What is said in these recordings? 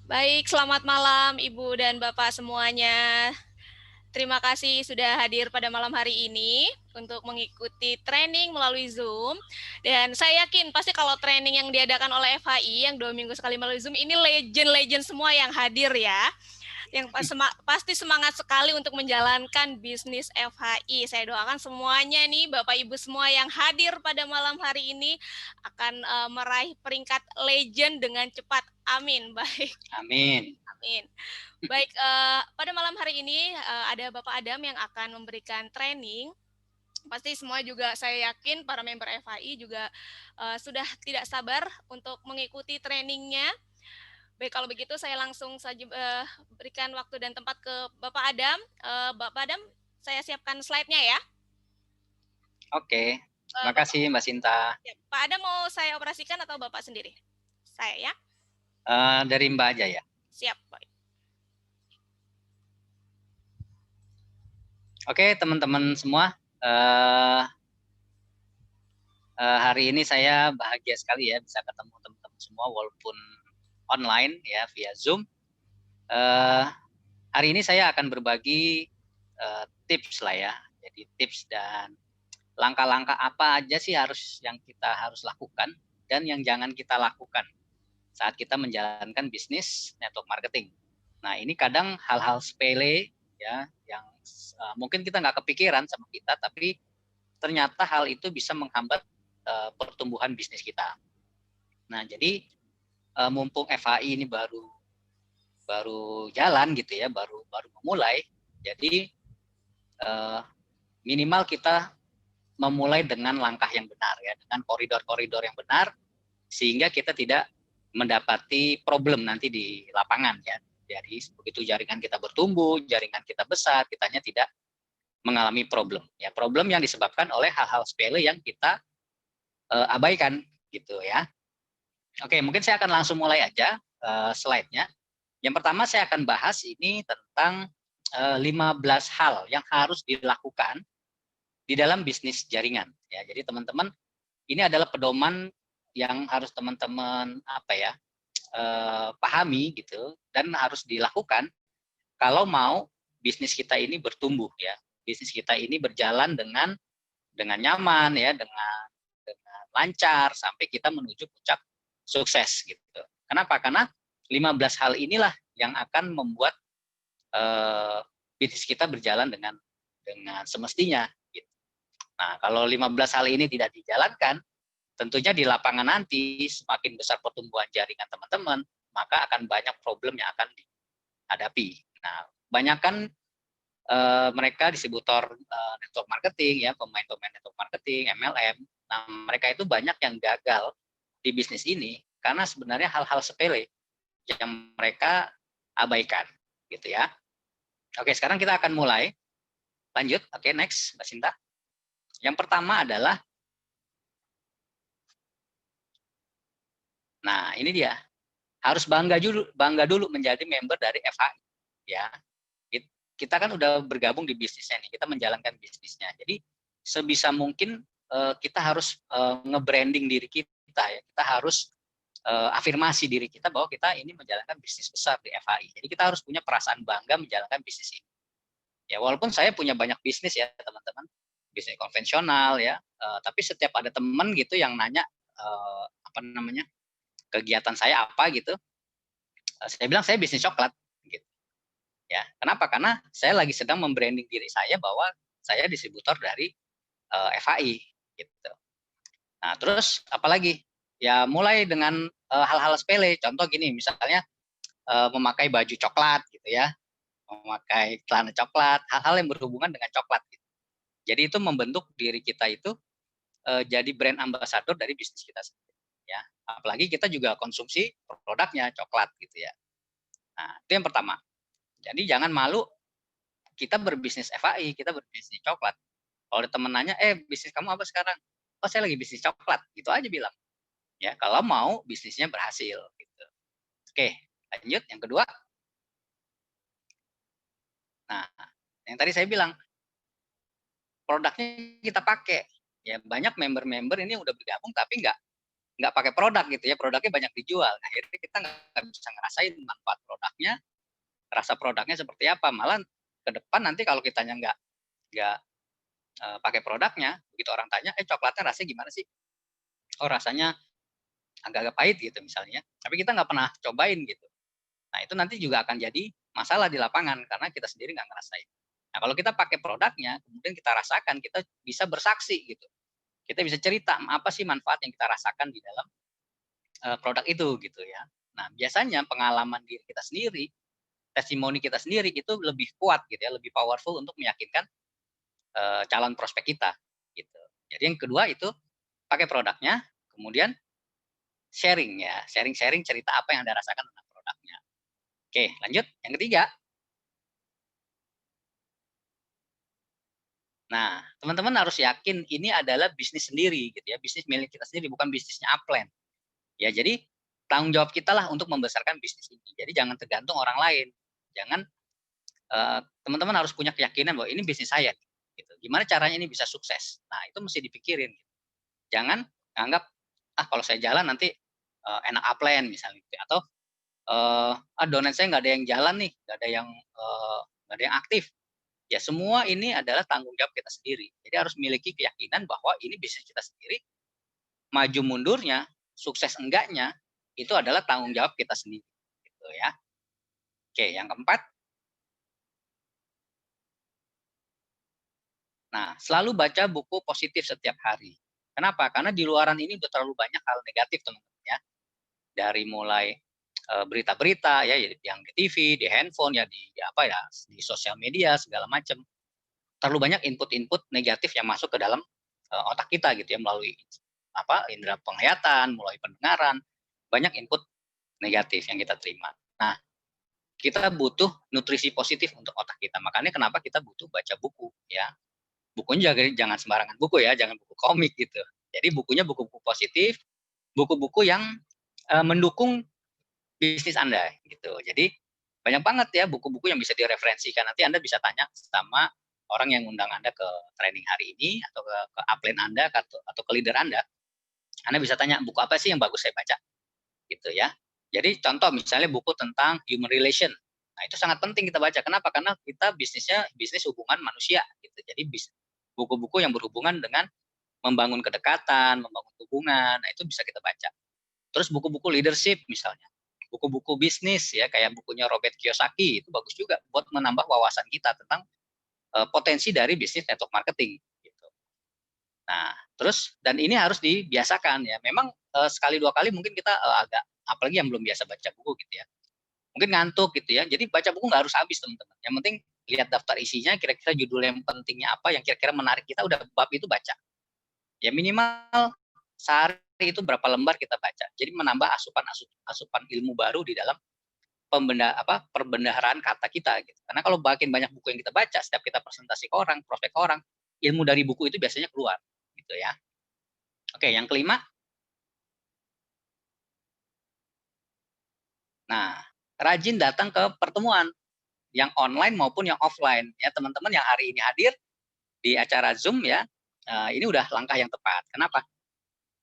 Baik, selamat malam Ibu dan Bapak semuanya. Terima kasih sudah hadir pada malam hari ini untuk mengikuti training melalui Zoom. Dan saya yakin pasti kalau training yang diadakan oleh FHI yang 2 minggu sekali melalui Zoom ini legend-legend semua yang hadir ya. Yang pasti semangat sekali untuk menjalankan bisnis FHI. Saya doakan semuanya nih Bapak Ibu semua yang hadir pada malam hari ini akan meraih peringkat legend dengan cepat. Amin. Baik. Amin. Amin. Baik, pada malam hari ini ada Bapak Adam yang akan memberikan training. Pasti semua juga saya yakin para member FHI juga sudah tidak sabar untuk mengikuti trainingnya. Baik, kalau begitu saya langsung saja berikan waktu dan tempat ke Bapak Adam. Bapak Adam, saya siapkan slide-nya ya. Oke, terima kasih Mbak Sinta. Ya, Pak Adam mau saya operasikan atau Bapak sendiri? Saya ya. Dari Mbak aja ya. Siap, Pak. Oke, teman-teman semua. Hari ini saya bahagia sekali ya bisa ketemu teman-teman semua walaupun online ya via Zoom. Hari ini saya akan berbagi tips lah ya. Jadi tips dan langkah-langkah apa aja sih yang kita harus lakukan dan yang jangan kita lakukan saat kita menjalankan bisnis network marketing. Nah, ini kadang hal-hal sepele ya yang mungkin kita nggak kepikiran sama kita, tapi ternyata hal itu bisa menghambat pertumbuhan bisnis kita. Nah, jadi mumpung FHI ini baru jalan gitu ya, baru memulai, jadi minimal kita memulai dengan langkah yang benar ya, dengan koridor-koridor yang benar, sehingga kita tidak mendapati problem nanti di lapangan ya. Jadi begitu jaringan kita bertumbuh, jaringan kita besar, kitanya tidak mengalami problem. Ya, problem yang disebabkan oleh hal-hal sepele yang kita abaikan gitu ya. Oke, mungkin saya akan langsung mulai aja slide-nya. Yang pertama saya akan bahas ini tentang 15 hal yang harus dilakukan di dalam bisnis jaringan. Ya, jadi teman-teman, ini adalah pedoman yang harus teman-teman pahami gitu dan harus dilakukan kalau mau bisnis kita ini bertumbuh ya, bisnis kita ini berjalan dengan nyaman ya, dengan lancar sampai kita menuju puncak sukses gitu. Kenapa? Karena 15 hal inilah yang akan membuat bisnis kita berjalan dengan semestinya gitu. Nah, kalau 15 hal ini tidak dijalankan, tentunya di lapangan nanti semakin besar pertumbuhan jaringan teman-teman, maka akan banyak problem yang akan dihadapi. Nah, banyakkan mereka distributor network marketing ya, pemain-pemain network marketing, MLM. Nah, mereka itu banyak yang gagal di bisnis ini karena sebenarnya hal-hal sepele yang mereka abaikan gitu ya. Oke, sekarang kita akan mulai. Lanjut. Oke, next, Mbak Sinta. Yang pertama adalah, nah ini dia, harus bangga dulu menjadi member dari FHI ya. Kita kan udah bergabung di bisnisnya nih, kita menjalankan bisnisnya. Jadi sebisa mungkin kita harus nge-branding diri kita ya. Kita harus afirmasi diri kita bahwa kita ini menjalankan bisnis besar di FHI. Jadi kita harus punya perasaan bangga menjalankan bisnis ini. Ya, walaupun saya punya banyak bisnis ya, teman-teman. Bisnis konvensional ya, tapi setiap ada teman gitu yang nanya kegiatan saya apa gitu, saya bilang saya bisnis coklat gitu. Ya, kenapa? Karena saya lagi sedang membranding diri saya bahwa saya distributor dari FHI gitu. Nah, terus apalagi? Ya mulai dengan hal-hal sepele. Contoh gini, misalnya memakai baju coklat gitu ya, memakai celana coklat, hal-hal yang berhubungan dengan coklat gitu. Jadi itu membentuk diri kita itu jadi brand ambassador dari bisnis kita sendiri ya. Apalagi kita juga konsumsi produknya coklat gitu ya. Nah, itu yang pertama. Jadi jangan malu kita berbisnis FAI, kita berbisnis coklat. Kalau ada temen nanya, bisnis kamu apa sekarang? Oh, saya lagi bisnis coklat. Gitu aja bilang. Ya, kalau mau bisnisnya berhasil gitu. Oke, lanjut yang kedua. Nah, yang tadi saya bilang produknya kita pakai. Ya, banyak member-member ini udah bergabung tapi nggak pakai produk gitu ya, produknya banyak dijual. Akhirnya kita nggak bisa ngerasain manfaat produknya, rasa produknya seperti apa. Malah ke depan nanti kalau kitanya nggak pakai produknya, begitu orang tanya, coklatnya rasanya gimana sih? Oh rasanya agak-agak pahit gitu misalnya, tapi kita nggak pernah cobain gitu. Nah itu nanti juga akan jadi masalah di lapangan karena kita sendiri nggak ngerasain. Nah kalau kita pakai produknya, kemudian kita rasakan, kita bisa bersaksi gitu. Kita bisa cerita apa sih manfaat yang kita rasakan di dalam produk itu gitu ya. Nah biasanya pengalaman diri kita sendiri, testimoni kita sendiri itu lebih kuat gitu ya, lebih powerful untuk meyakinkan calon prospek kita gitu. Jadi yang kedua itu pakai produknya, kemudian sharing ya, sharing-sharing cerita apa yang Anda rasakan tentang produknya. Oke, lanjut. Yang ketiga, nah teman-teman harus yakin ini adalah bisnis sendiri gitu ya, bisnis milik kita sendiri, bukan bisnisnya upline. Ya, jadi tanggung jawab kita lah untuk membesarkan bisnis ini. Jadi jangan tergantung orang lain. Jangan teman-teman harus punya keyakinan bahwa ini bisnis saya. Gitu. Gimana caranya ini bisa sukses? Nah itu mesti dipikirin. Gitu. Jangan anggap kalau saya jalan nanti enak upline misalnya, gitu. Atau domain saya nggak ada yang jalan nih, nggak ada yang aktif. Ya semua ini adalah tanggung jawab kita sendiri. Jadi harus memiliki keyakinan bahwa ini bisnis kita sendiri, maju mundurnya, sukses enggaknya, itu adalah tanggung jawab kita sendiri. Gitu ya. Oke, yang keempat, nah selalu baca buku positif setiap hari. Kenapa? Karena di luaran ini udah terlalu banyak hal negatif teman-teman ya. Dari mulai berita-berita ya yang di TV, di handphone ya, di apa ya, di sosial media segala macam. Terlalu banyak input-input negatif yang masuk ke dalam otak kita gitu ya, melalui indera penglihatan, melalui pendengaran, banyak input negatif yang kita terima. Nah, kita butuh nutrisi positif untuk otak kita. Makanya kenapa kita butuh baca buku ya. Bukunya jangan sembarangan buku ya, jangan buku komik gitu. Jadi bukunya buku-buku positif, buku-buku yang mendukung bisnis Anda gitu. Jadi banyak banget ya buku-buku yang bisa direferensikan. Nanti Anda bisa tanya sama orang yang undang Anda ke training hari ini, atau ke upline Anda, atau ke leader Anda. Anda bisa tanya buku apa sih yang bagus saya baca gitu ya. Jadi contoh misalnya buku tentang human relation. Nah, itu sangat penting kita baca. Kenapa? Karena kita bisnisnya bisnis hubungan manusia gitu. Jadi buku-buku yang berhubungan dengan membangun kedekatan, membangun hubungan, nah itu bisa kita baca. Terus buku-buku leadership misalnya, buku-buku bisnis ya, kayak bukunya Robert Kiyosaki, itu bagus juga buat menambah wawasan kita tentang potensi dari bisnis network marketing gitu. Nah, terus dan ini harus dibiasakan ya. Memang sekali dua kali mungkin kita agak, apalagi yang belum biasa baca buku gitu ya, mungkin ngantuk gitu ya. Jadi baca buku nggak harus habis teman-teman. Yang penting lihat daftar isinya, kira-kira judul yang pentingnya apa, yang kira-kira menarik kita, udah bab itu baca. Ya minimal sehari itu berapa lembar kita baca. Jadi menambah asupan ilmu baru di dalam perbendaharaan kata kita gitu. Karena kalau makin banyak buku yang kita baca, setiap kita presentasi ke orang, prospek ke orang, ilmu dari buku itu biasanya keluar gitu ya. Oke, yang kelima. Nah, rajin datang ke pertemuan yang online maupun yang offline ya, teman-teman yang hari ini hadir di acara Zoom ya. Ini udah langkah yang tepat. Kenapa?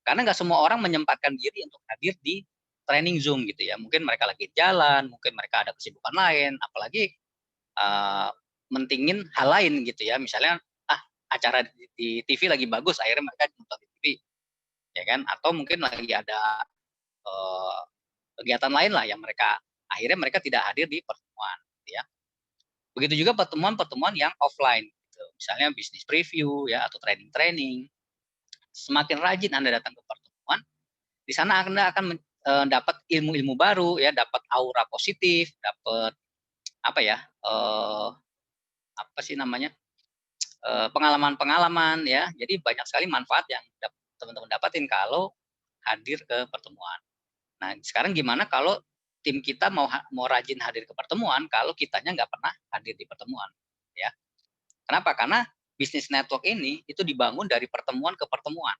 Karena nggak semua orang menyempatkan diri untuk hadir di training Zoom gitu ya. Mungkin mereka lagi jalan, mungkin mereka ada kesibukan lain, apalagi mentingin hal lain gitu ya. Misalnya acara di TV lagi bagus, akhirnya mereka nonton di TV, ya kan? Atau mungkin lagi ada kegiatan lain lah yang akhirnya mereka tidak hadir di pertemuan, gitu ya. Begitu juga pertemuan-pertemuan yang offline, gitu. Misalnya bisnis preview ya, atau training-training. Semakin rajin Anda datang ke pertemuan, di sana Anda akan dapat ilmu-ilmu baru ya, dapat aura positif, dapat apa ya, apa sih namanya, pengalaman-pengalaman ya. Jadi banyak sekali manfaat yang teman-teman dapatin kalau hadir ke pertemuan. Nah, sekarang gimana kalau tim kita mau rajin hadir ke pertemuan kalau kitanya nggak pernah hadir di pertemuan, ya. Kenapa? Karena bisnis network ini itu dibangun dari pertemuan ke pertemuan,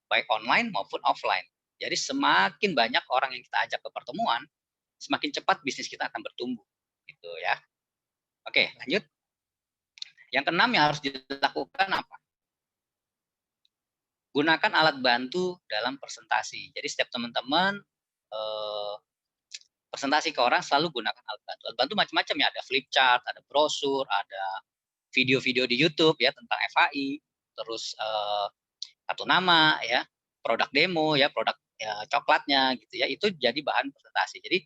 baik online maupun offline. Jadi semakin banyak orang yang kita ajak ke pertemuan, semakin cepat bisnis kita akan bertumbuh, gitu ya. Oke, lanjut. Yang keenam yang harus dilakukan apa? gunakan alat bantu dalam presentasi. Jadi setiap teman-teman presentasi ke orang selalu gunakan alat bantu. Alat bantu macam-macam ya, ada flip chart, ada brosur, ada video-video di YouTube ya tentang FAI, terus kartu nama ya, produk demo ya, produk ya, coklatnya gitu ya, itu jadi bahan presentasi. Jadi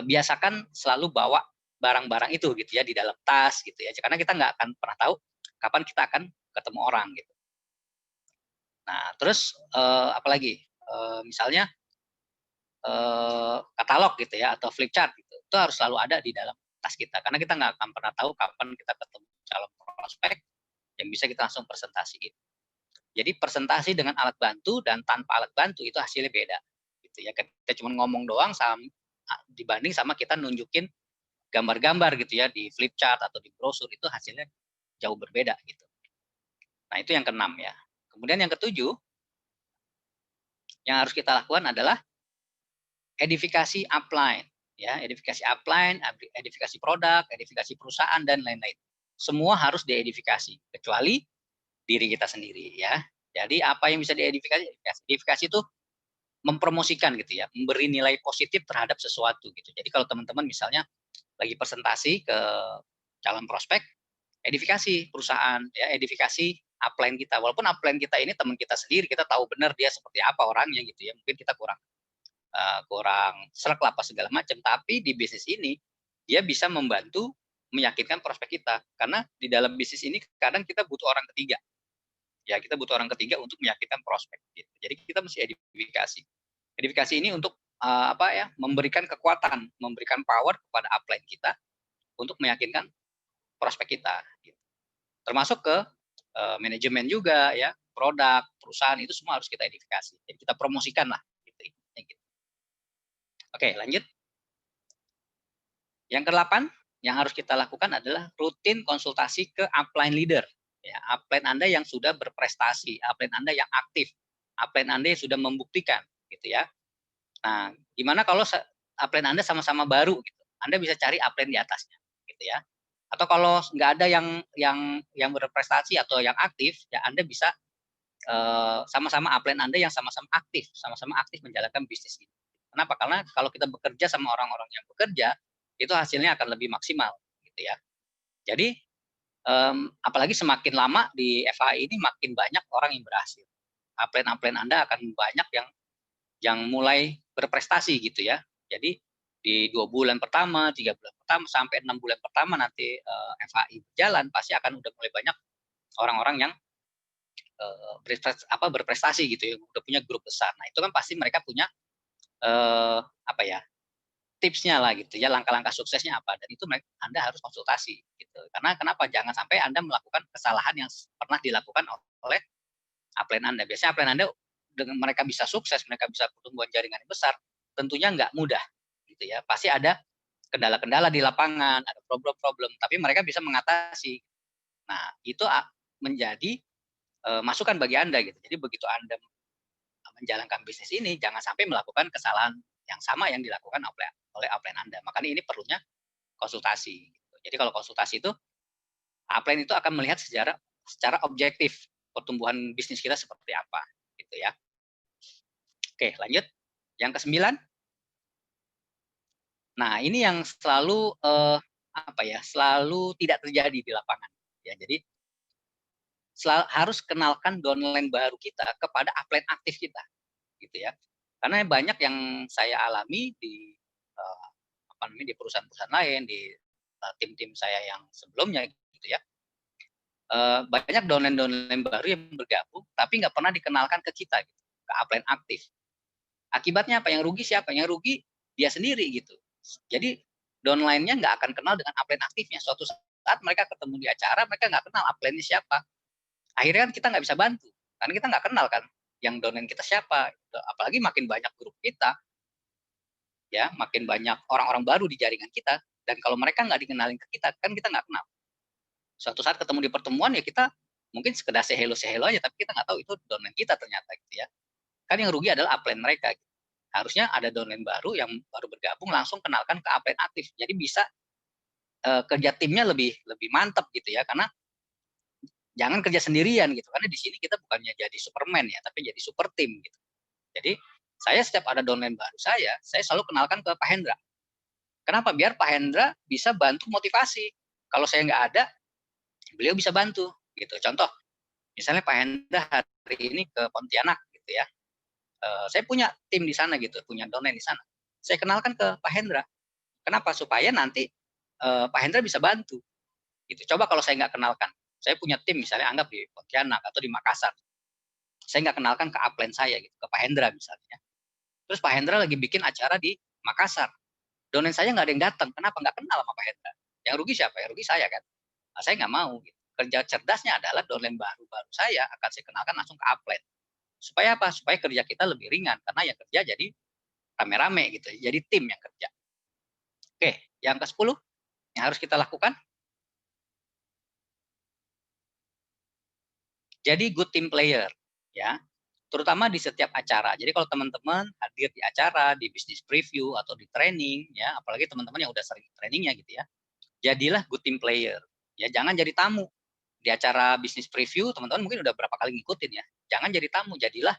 biasakan selalu bawa barang-barang itu gitu ya di dalam tas gitu ya, karena kita nggak akan pernah tahu kapan kita akan ketemu orang gitu. Nah terus apalagi misalnya katalog gitu ya atau flip chart gitu, itu harus selalu ada di dalam tas kita karena kita nggak akan pernah tahu kapan kita ketemu calon prospek yang bisa kita langsung presentasi gitu. Jadi presentasi dengan alat bantu dan tanpa alat bantu itu hasilnya beda gitu ya. Kita cuma ngomong doang dibanding sama kita nunjukin gambar-gambar gitu ya di flip chart atau di brosur, itu hasilnya jauh berbeda gitu. Nah itu yang keenam ya. Kemudian yang ketujuh yang harus kita lakukan adalah edifikasi upline ya, edifikasi upline, edifikasi produk, edifikasi perusahaan dan lain-lain. Semua harus diedifikasi kecuali diri kita sendiri ya. Jadi apa yang bisa diedifikasi? Edifikasi itu mempromosikan gitu ya, memberi nilai positif terhadap sesuatu gitu. Jadi kalau teman-teman misalnya lagi presentasi ke calon prospek, edifikasi perusahaan ya, edifikasi upline kita. Walaupun upline kita ini teman kita sendiri, kita tahu benar dia seperti apa orangnya gitu ya. Mungkin kita kurang serak lah apa segala macam, tapi di bisnis ini dia bisa membantu meyakinkan prospek kita karena di dalam bisnis ini kadang kita butuh orang ketiga ya, kita butuh orang ketiga untuk meyakinkan prospek gitu. Jadi kita mesti edifikasi ini untuk apa ya, memberikan kekuatan, memberikan power kepada upline kita untuk meyakinkan prospek kita gitu. Termasuk ke manajemen juga ya, produk perusahaan itu semua harus kita edifikasi, jadi kita promosikan lah gitu. Oke, lanjut. Yang ke-8 yang harus kita lakukan adalah rutin konsultasi ke upline leader. Ya, upline Anda yang sudah berprestasi, upline Anda yang aktif, upline Anda yang sudah membuktikan, gitu ya. Nah, gimana kalau upline Anda sama-sama baru, gitu? Anda bisa cari upline di atasnya, gitu ya. Atau kalau nggak ada yang berprestasi atau yang aktif, ya Anda bisa sama-sama upline Anda yang sama-sama aktif menjalankan bisnis ini. Kenapa? Karena kalau kita bekerja sama orang-orang yang bekerja, itu hasilnya akan lebih maksimal, gitu ya. Jadi apalagi semakin lama di FAI ini makin banyak orang yang berhasil. Upline Anda akan banyak yang mulai berprestasi gitu ya. Jadi di 2 bulan pertama, 3 bulan pertama, sampai 6 bulan pertama nanti FAI berjalan, pasti akan udah mulai banyak orang-orang yang berprestasi gitu ya, udah punya grup besar. Nah itu kan pasti mereka punya apa ya, tipsnya lah gitu ya, langkah-langkah suksesnya apa, dan itu Anda harus konsultasi gitu. Karena kenapa? Jangan sampai Anda melakukan kesalahan yang pernah dilakukan oleh upline Anda. Biasanya upline Anda dengan mereka bisa sukses, mereka bisa pertumbuhan jaringan yang besar, tentunya nggak mudah gitu ya. Pasti ada kendala-kendala di lapangan, ada problem-problem, tapi mereka bisa mengatasi. Nah, itu menjadi masukan bagi Anda gitu. Jadi begitu Anda menjalankan bisnis ini, jangan sampai melakukan kesalahan yang sama yang dilakukan oleh upline Anda. Makanya ini perlunya konsultasi. Gitu. Jadi kalau konsultasi itu, upline itu akan melihat secara objektif pertumbuhan bisnis kita seperti apa, gitu ya. Oke, lanjut. Yang ke-9. Nah, ini yang selalu selalu tidak terjadi di lapangan. Ya, jadi harus kenalkan downline baru kita kepada upline aktif kita, gitu ya. Karena banyak yang saya alami di di perusahaan-perusahaan lain, di tim-tim saya yang sebelumnya, gitu ya. Banyak downline baru yang bergabung, tapi nggak pernah dikenalkan ke kita, gitu, ke upline aktif. Akibatnya apa? Yang rugi siapa? Yang rugi dia sendiri gitu. Jadi downline-nya nggak akan kenal dengan upline aktifnya. Suatu saat mereka ketemu di acara, mereka nggak kenal upline-nya siapa. Akhirnya kan kita nggak bisa bantu, karena kita nggak kenal kan yang downline kita siapa. Apalagi makin banyak grup kita, ya makin banyak orang-orang baru di jaringan kita, dan kalau mereka nggak dikenalin ke kita, kan kita nggak kenal. Suatu saat ketemu di pertemuan ya kita mungkin sekedar say hello aja, tapi kita nggak tahu itu downline kita ternyata gitu ya. Kan yang rugi adalah upline mereka. Harusnya ada downline baru yang baru bergabung, langsung kenalkan ke upline aktif. Jadi bisa kerja timnya lebih mantap gitu ya, karena jangan kerja sendirian gitu, karena di sini kita bukannya jadi Superman ya, tapi jadi super tim gitu. Jadi saya setiap ada downline baru saya selalu kenalkan ke Pak Hendra. Kenapa? Biar Pak Hendra bisa bantu motivasi. Kalau saya nggak ada, beliau bisa bantu gitu. Contoh, misalnya Pak Hendra hari ini ke Pontianak gitu ya. Saya punya tim di sana gitu, punya downline di sana. Saya kenalkan ke Pak Hendra. Kenapa? Supaya nanti Pak Hendra bisa bantu. Gitu. Coba kalau saya nggak kenalkan, saya punya tim misalnya anggap di Pontianak atau di Makassar. Saya nggak kenalkan ke upline saya gitu, ke Pak Hendra misalnya. Terus Pak Hendra lagi bikin acara di Makassar. Downline saya nggak ada yang datang. Kenapa? Nggak kenal sama Pak Hendra. Yang rugi siapa? Yang rugi saya kan. Nah, saya nggak mau. Gitu. Kerja cerdasnya adalah downline baru saya akan saya kenalkan langsung ke upline. Supaya apa? Supaya kerja kita lebih ringan. Karena yang kerja jadi rame-rame gitu. Jadi tim yang kerja. Oke, yang ke-10 yang harus kita lakukan. Jadi good team player. Ya, terutama di setiap acara. Jadi kalau teman-teman hadir di acara, di bisnis preview atau di training, ya, apalagi teman-teman yang udah sering trainingnya gitu ya, jadilah good team player. Ya, jangan jadi tamu di acara bisnis preview. Teman-teman mungkin udah berapa kali ngikutin ya. Jangan jadi tamu, jadilah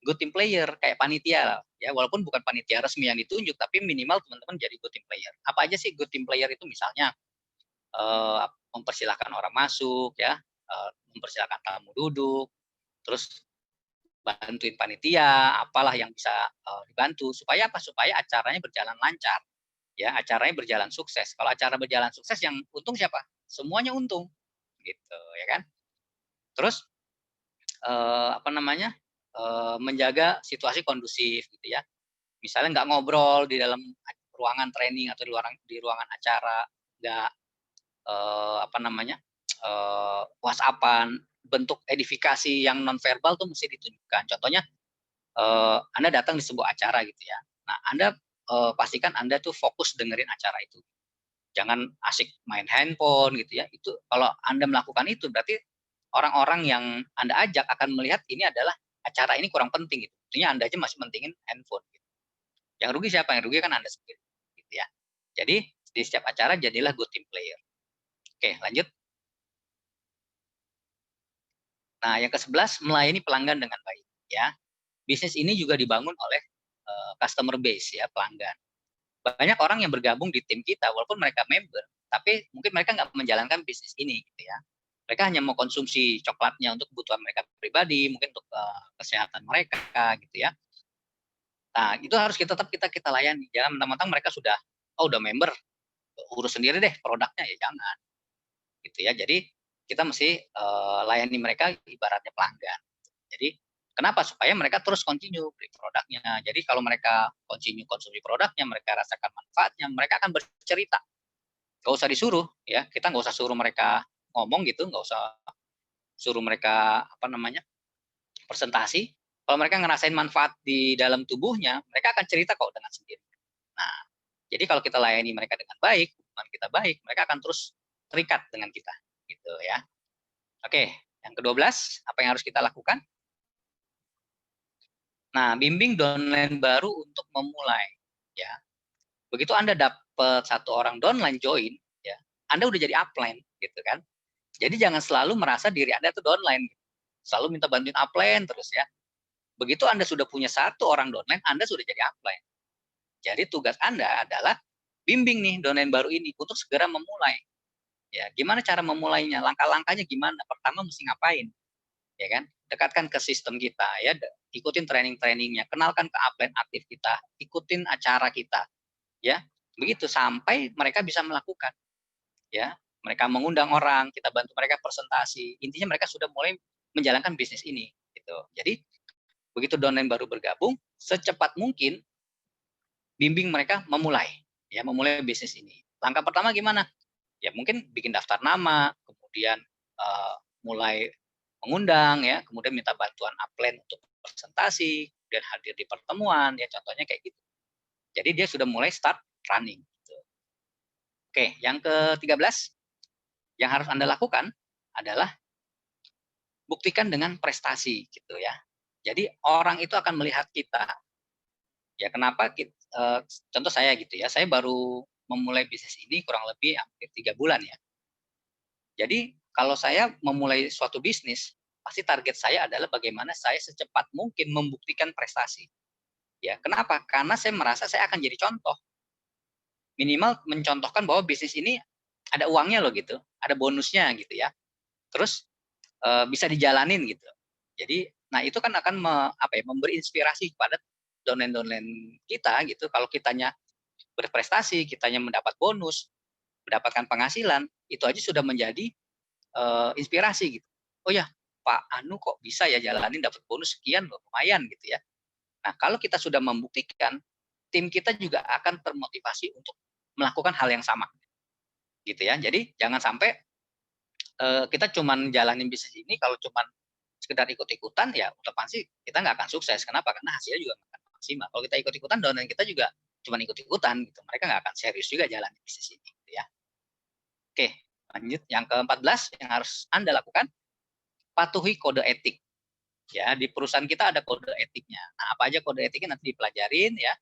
good team player kayak panitia. Ya, walaupun bukan panitia resmi yang ditunjuk, tapi minimal teman-teman jadi good team player. Apa aja sih good team player itu? Misalnya mempersilahkan orang masuk, ya, mempersilahkan tamu duduk, terus bantuin panitia, apalah yang bisa dibantu supaya apa? Supaya acaranya berjalan lancar, ya, acaranya berjalan sukses. Kalau acara berjalan sukses, yang untung siapa? Semuanya untung, gitu, ya kan? Terus apa namanya? Menjaga situasi kondusif, gitu ya. Misalnya nggak ngobrol di dalam ruangan training atau di ruangan acara, nggak apa namanya? WhatsApp-an, bentuk edifikasi yang non verbal tuh mesti ditunjukkan. Contohnya Anda datang di sebuah acara gitu ya. Nah, Anda pastikan Anda tuh fokus dengerin acara itu. Jangan asik main handphone gitu ya. Itu kalau Anda melakukan itu berarti orang-orang yang Anda ajak akan melihat ini adalah acara ini kurang penting gitu. Artinya Anda aja masih mentingin handphone gitu. Yang rugi siapa? Yang rugi kan Anda sendiri gitu ya. Jadi di setiap acara jadilah good team player. Oke, lanjut. Nah, yang ke-11 melayani pelanggan dengan baik ya. Bisnis ini juga dibangun oleh customer base ya, pelanggan. Banyak orang yang bergabung di tim kita walaupun mereka member, tapi mungkin mereka nggak menjalankan bisnis ini gitu ya. Mereka hanya mau konsumsi coklatnya untuk kebutuhan mereka pribadi, mungkin untuk kesehatan mereka gitu ya. Nah, itu harus kita layani. Jangan mentang-mentang mereka udah member, urus sendiri deh produknya, ya jangan. Gitu ya. Jadi kita mesti layani mereka ibaratnya pelanggan. Jadi kenapa? Supaya mereka terus continue beli produknya. Jadi kalau mereka continue konsumsi produknya, mereka rasakan manfaatnya, mereka akan bercerita. Gak usah disuruh, ya. Kita nggak usah suruh mereka ngomong gitu, nggak usah suruh mereka apa namanya presentasi. Kalau mereka ngerasain manfaat di dalam tubuhnya, mereka akan cerita kok dengan sendiri. Nah, jadi kalau kita layani mereka dengan baik, hubungan kita baik, mereka akan terus terikat dengan kita, gitu ya. Oke, yang ke-12, apa yang harus kita lakukan? Nah, bimbing downline baru untuk memulai, ya. Begitu Anda dapat satu orang downline join, ya, Anda udah jadi upline, gitu kan. Jadi jangan selalu merasa diri Anda itu downline, selalu minta bantuin upline terus ya. Begitu Anda sudah punya satu orang downline, Anda sudah jadi upline. Jadi tugas Anda adalah bimbing nih downline baru ini untuk segera memulai. Ya, gimana cara memulainya? Langkah-langkahnya gimana? Pertama mesti ngapain? Ya kan? Dekatkan ke sistem kita ya, ikutin training-trainingnya, kenalkan ke upline aktif kita, ikutin acara kita, ya. Begitu sampai mereka bisa melakukan, ya. Mereka mengundang orang, kita bantu mereka presentasi. Intinya mereka sudah mulai menjalankan bisnis ini, gitu. Jadi begitu downline baru bergabung, secepat mungkin bimbing mereka memulai bisnis ini. Langkah pertama gimana? Ya mungkin bikin daftar nama, kemudian mulai mengundang ya, kemudian minta bantuan upline untuk presentasi, kemudian hadir di pertemuan ya, contohnya kayak gitu. Jadi dia sudah mulai start running. Gitu. Oke, yang ke-13 yang harus Anda lakukan adalah buktikan dengan prestasi gitu ya. Jadi orang itu akan melihat kita. Ya kenapa contoh saya gitu ya, saya baru memulai bisnis ini kurang lebih hampir 3 bulan ya. Jadi kalau saya memulai suatu bisnis, pasti target saya adalah bagaimana saya secepat mungkin membuktikan prestasi. Ya, kenapa? Karena saya merasa saya akan jadi contoh. Minimal mencontohkan bahwa bisnis ini ada uangnya loh gitu, ada bonusnya gitu ya. Terus bisa dijalanin gitu. Jadi, nah itu kan akan memberi inspirasi kepada downline-downline kita gitu. Kalau kitanya berprestasi, kitanya mendapat bonus, mendapatkan penghasilan, itu aja sudah menjadi inspirasi gitu. Oh ya, Pak Anu kok bisa ya jalanin dapat bonus sekian loh, lumayan gitu ya. Nah, kalau kita sudah membuktikan, tim kita juga akan termotivasi untuk melakukan hal yang sama. Gitu ya. Jadi jangan sampai kita cuman jalanin bisnis ini kalau cuman sekedar ikut-ikutan ya udah pasti kita nggak akan sukses. Kenapa? Karena hasilnya juga nggak akan maksimal. Kalau kita ikut-ikutan, downline kita juga cuman ikut-ikutan gitu. Mereka nggak akan serius juga jalan bisnis ini gitu ya. Oke, lanjut yang ke-14 yang harus Anda lakukan, patuhi kode etik. Ya, di perusahaan kita ada kode etiknya. Nah, apa aja kode etiknya nanti dipelajarin ya.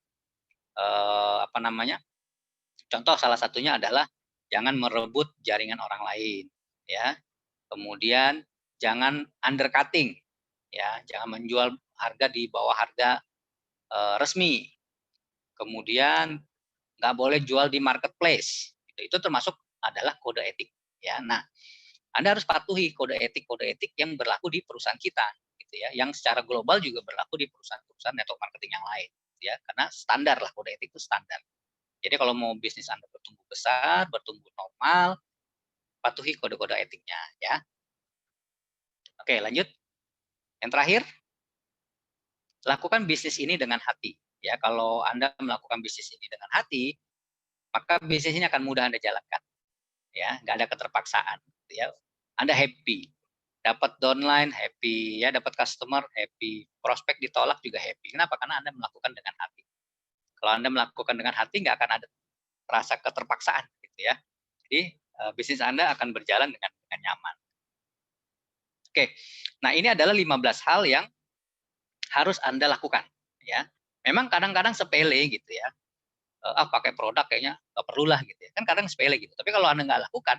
Apa namanya? Contoh salah satunya adalah jangan merebut jaringan orang lain, ya. Kemudian jangan undercutting, ya, jangan menjual harga di bawah harga resmi. Kemudian nggak boleh jual di marketplace. Itu termasuk adalah kode etik, ya. Nah, Anda harus patuhi kode etik yang berlaku di perusahaan kita, gitu ya. Yang secara global juga berlaku di perusahaan-perusahaan network marketing yang lain, ya. Karena standar lah, kode etik itu standar. Jadi kalau mau bisnis Anda bertumbuh besar, bertumbuh normal, patuhi kode-kode etiknya, ya. Oke, lanjut. Yang terakhir, lakukan bisnis ini dengan hati. Ya, kalau Anda melakukan bisnis ini dengan hati, maka bisnis ini akan mudah Anda jalankan. Ya, nggak ada keterpaksaan. Ya, Anda happy, dapat downline happy, ya, dapat customer happy, prospek ditolak juga happy. Kenapa? Karena Anda melakukan dengan hati. Kalau Anda melakukan dengan hati, nggak akan ada rasa keterpaksaan, gitu ya. Jadi bisnis Anda akan berjalan dengan nyaman. Oke, nah ini adalah 15 hal yang harus Anda lakukan, ya. Memang kadang-kadang sepele gitu ya. Pakai produk kayaknya nggak perlu lah gitu ya. Kan kadang sepele gitu. Tapi kalau Anda nggak lakukan,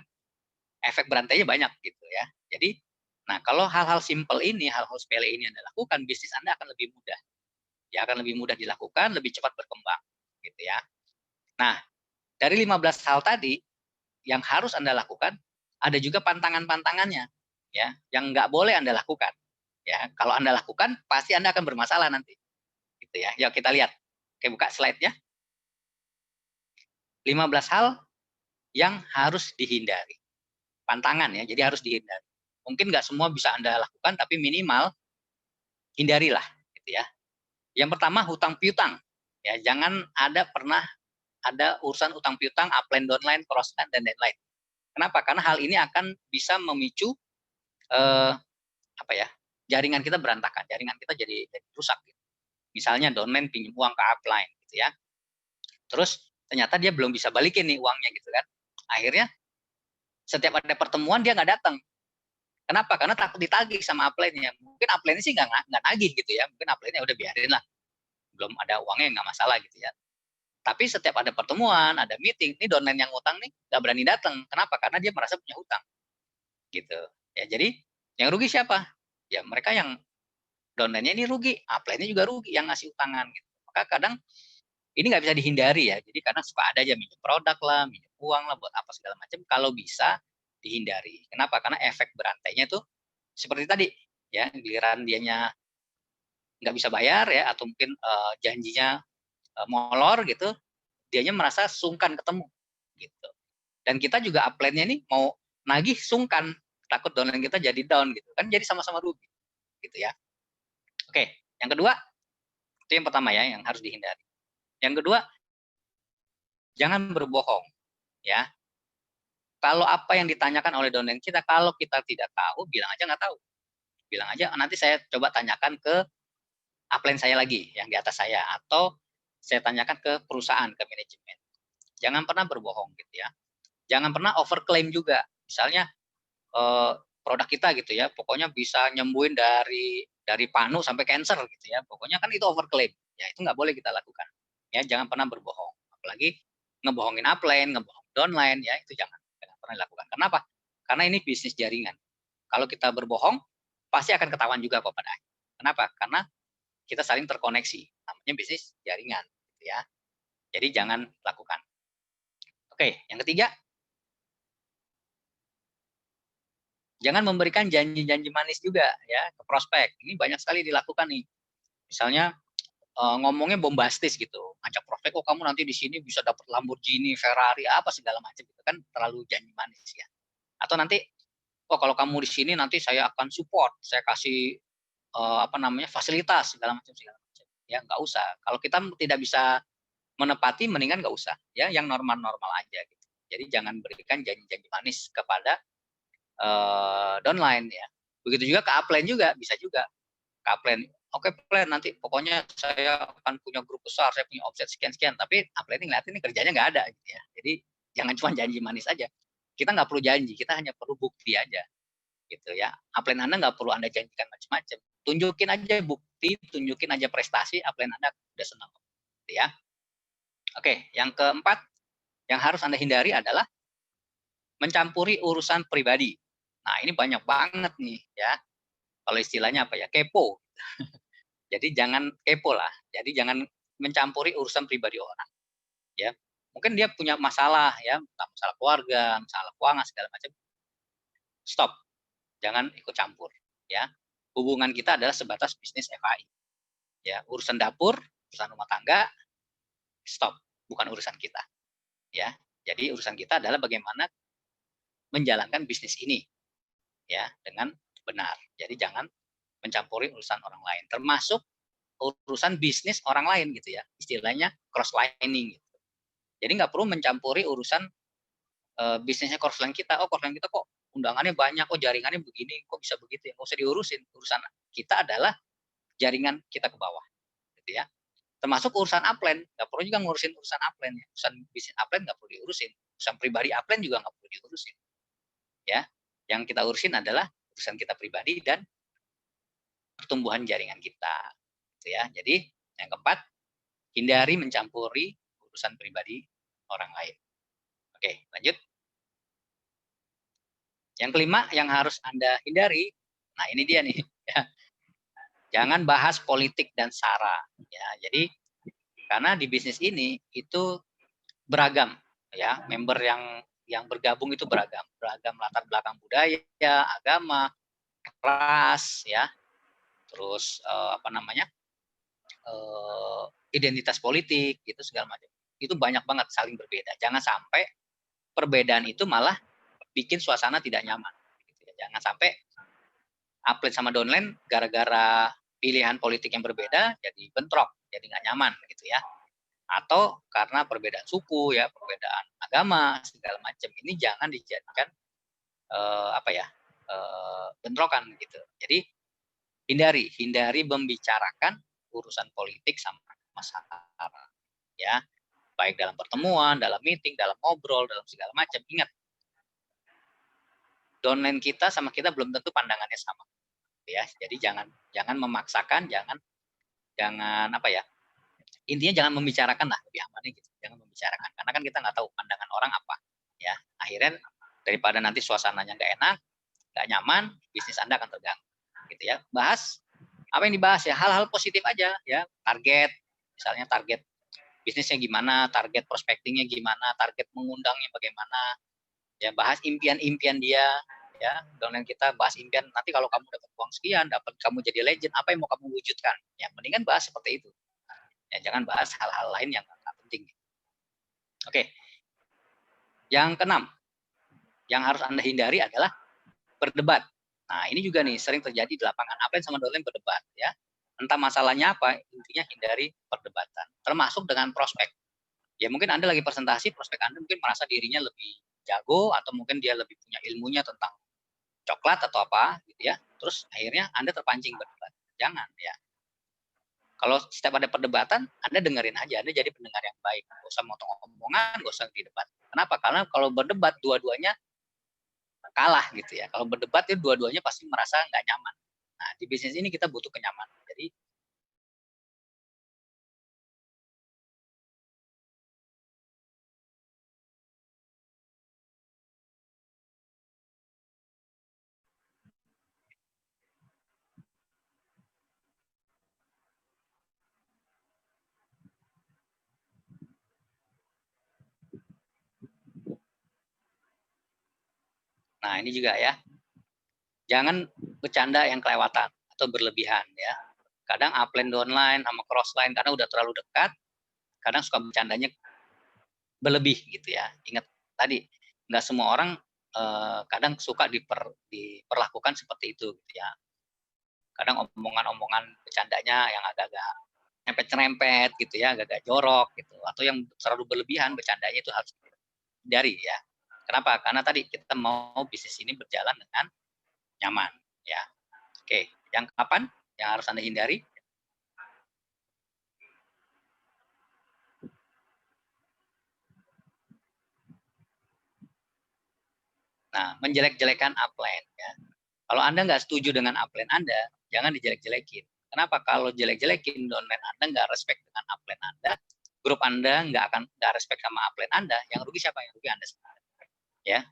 efek berantainya banyak gitu ya. Jadi, nah kalau hal-hal simple ini, hal-hal sepele ini Anda lakukan, bisnis Anda akan lebih mudah. Ya akan lebih mudah dilakukan, lebih cepat berkembang gitu ya. Nah, dari 15 hal tadi yang harus Anda lakukan, ada juga pantangan-pantangannya ya, yang nggak boleh Anda lakukan. Ya, kalau Anda lakukan pasti Anda akan bermasalah nanti. Gitu ya. Yuk kita lihat. Oke, buka slide-nya. 15 hal yang harus dihindari. Pantangan ya, jadi harus dihindari. Mungkin nggak semua bisa Anda lakukan, tapi minimal hindarilah, gitu ya. Yang pertama, hutang piutang. Ya, jangan pernah ada urusan utang piutang, upline, downline, crossline, dan lain-lain. Kenapa? Karena hal ini akan bisa memicu jaringan kita berantakan, jaringan kita jadi rusak. Gitu. Misalnya downline pinjam uang ke upline, gitu ya. Terus ternyata dia belum bisa balikin nih uangnya, gitu kan. Akhirnya setiap ada pertemuan dia nggak datang. Kenapa? Karena takut ditagih sama upline-nya. Mungkin upline-nya sih nggak nagih gitu ya. Mungkin upline-nya udah biarin lah. Belum ada uangnya nggak masalah gitu ya. Tapi setiap ada pertemuan, ada meeting, ini downline yang utang nih nggak berani datang. Kenapa? Karena dia merasa punya hutang. Gitu. Ya, jadi yang rugi siapa? Ya mereka yang downline-nya ini rugi, upline-nya juga rugi yang ngasih utangan gitu. Maka kadang ini nggak bisa dihindari ya. Jadi karena suka ada aja minjem produk lah, minjem uang lah buat apa segala macam. Kalau bisa dihindari. Kenapa? Karena efek berantainya itu seperti tadi ya, giliran dianya nggak bisa bayar ya, atau mungkin janjinya molor gitu, dianya merasa sungkan ketemu gitu. Dan kita juga upline-nya ini mau nagih sungkan, takut downline kita jadi down gitu kan, jadi sama-sama rugi gitu ya. Oke, yang kedua itu yang pertama ya yang harus dihindari. Yang kedua, jangan berbohong ya. Kalau apa yang ditanyakan oleh downline kita, kalau kita tidak tahu, bilang aja nggak tahu. Bilang aja nanti saya coba tanyakan ke upline saya lagi yang di atas saya, atau saya tanyakan ke perusahaan, ke manajemen. Jangan pernah berbohong gitu ya. Jangan pernah overclaim juga. Misalnya produk kita gitu ya, pokoknya bisa nyembuhin dari panu sampai cancer gitu ya. Pokoknya kan itu overclaim. Ya itu nggak boleh kita lakukan. Ya jangan pernah berbohong. Apalagi ngebohongin upline, ngebohongin downline ya itu jangan pernah dilakukan. Kenapa? Karena ini bisnis jaringan. Kalau kita berbohong, pasti akan ketahuan juga kok pada akhirnya. Kenapa? Karena kita saling terkoneksi. Namanya bisnis jaringan, gitu ya. Jadi jangan lakukan. Oke, yang ketiga, jangan memberikan janji-janji manis juga ya ke prospek. Ini banyak sekali dilakukan nih. Misalnya ngomongnya bombastis gitu, ngajak prospek, oh kamu nanti di sini bisa dapat Lamborghini, Ferrari, apa segala macam gitu kan, terlalu janji manis ya. Atau nanti, oh kalau kamu di sini nanti saya akan support, saya kasih fasilitas segala macam. Ya nggak usah. Kalau kita tidak bisa menepati, mendingan nggak usah. Ya yang normal-normal aja gitu. Jadi jangan berikan janji-janji manis kepada downline ya. Begitu juga ke upline juga, bisa juga ke upline. Oke plan, nanti pokoknya saya akan punya grup besar, saya punya offset sekian-sekian, tapi upline ngeliatin ini kerjanya nggak ada gitu ya. Jadi jangan cuma janji manis aja. Kita nggak perlu janji, kita hanya perlu bukti aja gitu ya. Upline Anda nggak perlu Anda janjikan macam-macam. Tunjukin aja bukti, tunjukin aja prestasi, upline Anda udah senang gitu ya. Oke, yang keempat yang harus Anda hindari adalah mencampuri urusan pribadi. Nah, ini banyak banget nih ya. Kalau istilahnya apa ya? Kepo. Jadi jangan kepo lah. Jadi jangan mencampuri urusan pribadi orang. Ya, mungkin dia punya masalah ya, masalah keluarga, masalah keuangan segala macam. Stop, jangan ikut campur. Ya, hubungan kita adalah sebatas bisnis FAI. Ya, urusan dapur, urusan rumah tangga, stop, bukan urusan kita. Ya, jadi urusan kita adalah bagaimana menjalankan bisnis ini, ya, dengan benar. Jadi jangan mencampuri urusan orang lain, termasuk urusan bisnis orang lain gitu ya, istilahnya cross lining gitu. Jadi nggak perlu mencampuri urusan bisnisnya cross line kita. Oh cross line kita kok undangannya banyak, oh jaringannya begini, kok bisa begitu ya? Nggak usah diurusin. Urusan kita adalah jaringan kita ke bawah, gitu ya. Termasuk urusan upline, nggak perlu juga ngurusin urusan upline. Urusan bisnis upline nggak perlu diurusin. Urusan pribadi upline juga nggak perlu diurusin. Ya, yang kita urusin adalah urusan kita pribadi dan pertumbuhan jaringan kita, gitu ya. Jadi yang keempat, hindari mencampuri urusan pribadi orang lain. Oke, lanjut. Yang kelima yang harus Anda hindari, nah ini dia nih, ya. Jangan bahas politik dan SARA. Ya, jadi karena di bisnis ini itu beragam, ya, member yang bergabung itu beragam latar belakang budaya, agama, ras, ya, terus identitas politik, gitu segala macam. Itu banyak banget saling berbeda. Jangan sampai perbedaan itu malah bikin suasana tidak nyaman. Gitu ya. Jangan sampai upline sama downline gara-gara pilihan politik yang berbeda jadi bentrok, jadi nggak nyaman gitu ya. Atau karena perbedaan suku ya, perbedaan agama segala macam, ini jangan dijadikan bentrokan gitu. Jadi hindari membicarakan urusan politik sama masyarakat ya, baik dalam pertemuan, dalam meeting, dalam ngobrol, dalam segala macam. Ingat, downline kita sama kita belum tentu pandangannya sama ya. Jadi jangan memaksakan, jangan intinya jangan membicarakan lah, lebih amannya gitu. Jangan membicarakan karena kan kita nggak tahu pandangan orang apa ya. Akhirnya daripada nanti suasananya nggak enak, nggak nyaman, bisnis Anda akan terganggu gitu ya. Bahas apa yang dibahas ya, hal-hal positif aja ya. Target, misalnya target bisnisnya gimana, target prospectingnya gimana, target mengundangnya bagaimana ya. Bahas impian-impian dia ya. Downline kita bahas impian, nanti kalau kamu dapat uang sekian, dapat kamu jadi legend, apa yang mau kamu wujudkan ya. Mendingan bahas seperti itu ya, jangan bahas hal-hal lain yang nggak penting. Oke, yang keenam yang harus Anda hindari adalah berdebat. Nah, ini juga nih sering terjadi di lapangan. Upline sama downline berdebat ya. Entah masalahnya apa, intinya hindari perdebatan. Termasuk dengan prospek. Ya mungkin Anda lagi presentasi, prospek Anda mungkin merasa dirinya lebih jago atau mungkin dia lebih punya ilmunya tentang coklat atau apa gitu ya. Terus akhirnya Anda terpancing berdebat. Jangan ya. Kalau setiap ada perdebatan, Anda dengerin aja, Anda jadi pendengar yang baik. Nggak usah motong omongan, nggak usah didebat. Kenapa? Karena kalau berdebat, dua-duanya kalah gitu ya. Kalau berdebat itu dua-duanya pasti merasa nggak nyaman. Nah, di bisnis ini kita butuh kenyamanan. Jadi Nah, ini juga ya. Jangan bercanda yang kelewatan atau berlebihan ya. Kadang upline downline sama crossline karena udah terlalu dekat, kadang suka bercandanya berlebih gitu ya. Ingat tadi, nggak semua orang kadang suka diperlakukan seperti itu gitu ya. Kadang omongan-omongan bercandanya yang agak-agak nyerempet-nyerempet gitu ya, agak-agak jorok gitu, atau yang terlalu berlebihan bercandanya itu harus dihindari ya. Kenapa? Karena tadi kita mau bisnis ini berjalan dengan nyaman ya. Oke, yang kapan yang harus Anda hindari? Nah, menjelek-jelekan upline ya. Kalau Anda nggak setuju dengan upline Anda, jangan dijelek-jelekin. Kenapa? Kalau jelek-jelekin downline Anda nggak respect dengan upline Anda, grup Anda nggak respect sama upline Anda, yang rugi siapa? Yang rugi Anda sendiri. Ya,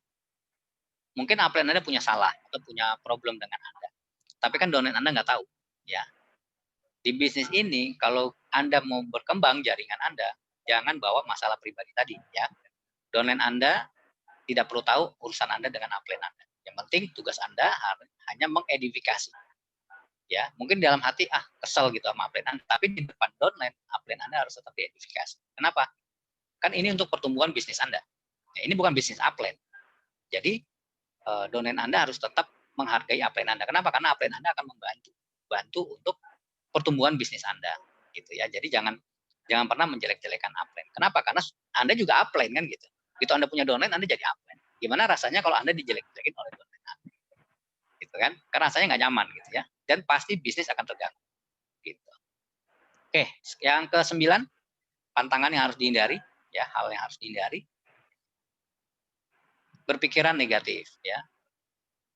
mungkin upline Anda punya salah atau punya problem dengan Anda, tapi kan downline Anda nggak tahu. Ya, di bisnis ini kalau Anda mau berkembang jaringan Anda, jangan bawa masalah pribadi tadi. Ya, downline Anda tidak perlu tahu urusan Anda dengan upline Anda. Yang penting tugas Anda hanya mengedifikasi. Ya, mungkin dalam hati kesel gitu sama upline Anda, tapi di depan downline upline Anda harus tetap diedifikasi. Kenapa? Kan ini untuk pertumbuhan bisnis Anda. Ya, ini bukan bisnis upline. Jadi downline Anda harus tetap menghargai upline Anda. Kenapa? Karena upline Anda akan bantu untuk pertumbuhan bisnis Anda gitu ya. Jadi jangan pernah menjelek-jelekan upline. Kenapa? Karena Anda juga upline kan gitu. Gitu Anda punya downline, Anda jadi upline. Gimana rasanya kalau Anda dijelek-jelekin oleh downline Anda? Gitu kan? Karena rasanya nggak nyaman gitu ya. Dan pasti bisnis akan terganggu. Gitu. Oke, yang ke-9, pantangan yang harus dihindari, ya, hal yang harus dihindari. Berpikiran negatif, ya.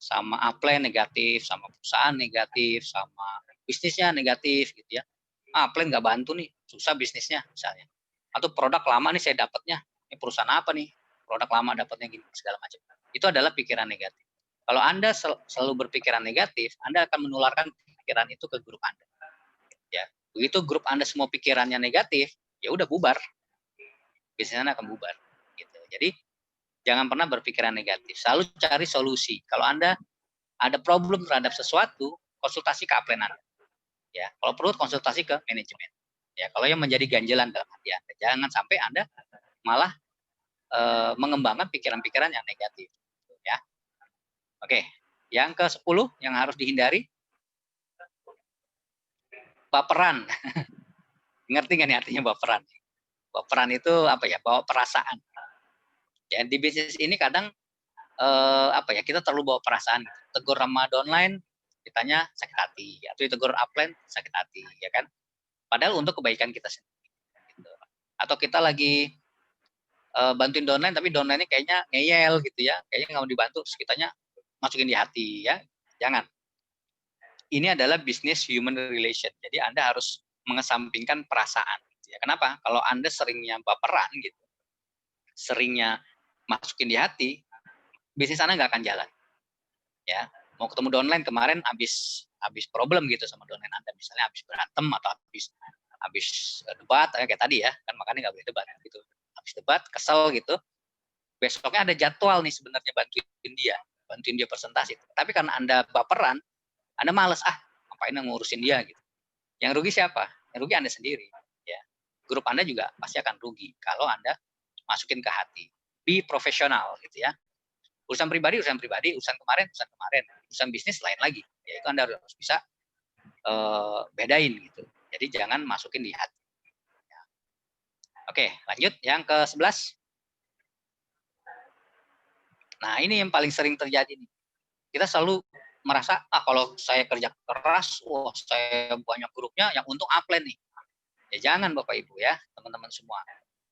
Sama upline negatif, sama perusahaan negatif, sama bisnisnya negatif gitu ya. Upline nggak bantu nih, susah bisnisnya misalnya. Atau produk lama nih saya dapatnya, ini perusahaan apa nih? Produk lama dapatnya gini segala macam. Itu adalah pikiran negatif. Kalau Anda selalu berpikiran negatif, Anda akan menularkan pikiran itu ke grup Anda. Ya, begitu grup Anda semua pikirannya negatif, ya udah bubar. Bisnis Anda akan bubar. Gitu. Jadi jangan pernah berpikiran negatif. Selalu cari solusi. Kalau Anda ada problem terhadap sesuatu, konsultasi ke upline Anda. Ya, kalau perlu konsultasi ke manajemen. Ya, kalau yang menjadi ganjelan dalam hati Anda, jangan sampai Anda malah mengembangkan pikiran-pikiran yang negatif. Ya, oke. Yang ke-10 yang harus dihindari, baperan. Ngerti nggak nih artinya baperan? Baperan itu apa ya? Bawa perasaan. Ya, di bisnis ini kadang kita terlalu bawa perasaan. Tegur sama downline, ditanya sakit hati, atau ditegur upline sakit hati, ya kan? Padahal untuk kebaikan kita sendiri. Gitu. Atau kita lagi bantuin downline, tapi downline-nya kayaknya ngeyel gitu ya, kayaknya nggak mau dibantu, terus kitanya masukin di hati ya, jangan. Ini adalah bisnis human relation, jadi Anda harus mengesampingkan perasaan. Gitu ya. Kenapa? Kalau Anda seringnya baperan gitu, seringnya masukin di hati, bisnis Anda nggak akan jalan. Ya, mau ketemu downline kemarin habis problem gitu sama downline Anda, misalnya habis berantem atau habis debat kayak tadi ya, kan makanya nggak boleh debat gitu. Habis debat kesel gitu, besoknya ada jadwal nih sebenarnya bantuin dia presentasi. Tapi karena Anda baperan, Anda males, ngapain ngurusin dia gitu. Yang rugi siapa? Yang rugi Anda sendiri. Ya, grup Anda juga pasti akan rugi kalau Anda masukin ke hati. Be profesional gitu ya. Urusan pribadi, urusan kemarin, urusan bisnis lain lagi. Ya, itu Anda harus bisa bedain gitu. Jadi jangan masukin di hati. Ya. Oke, lanjut yang ke-11. Nah, ini yang paling sering terjadi nih. Kita selalu merasa, kalau saya kerja keras, saya banyak grupnya, yang untung upline nih. Ya jangan Bapak Ibu ya, teman-teman semua.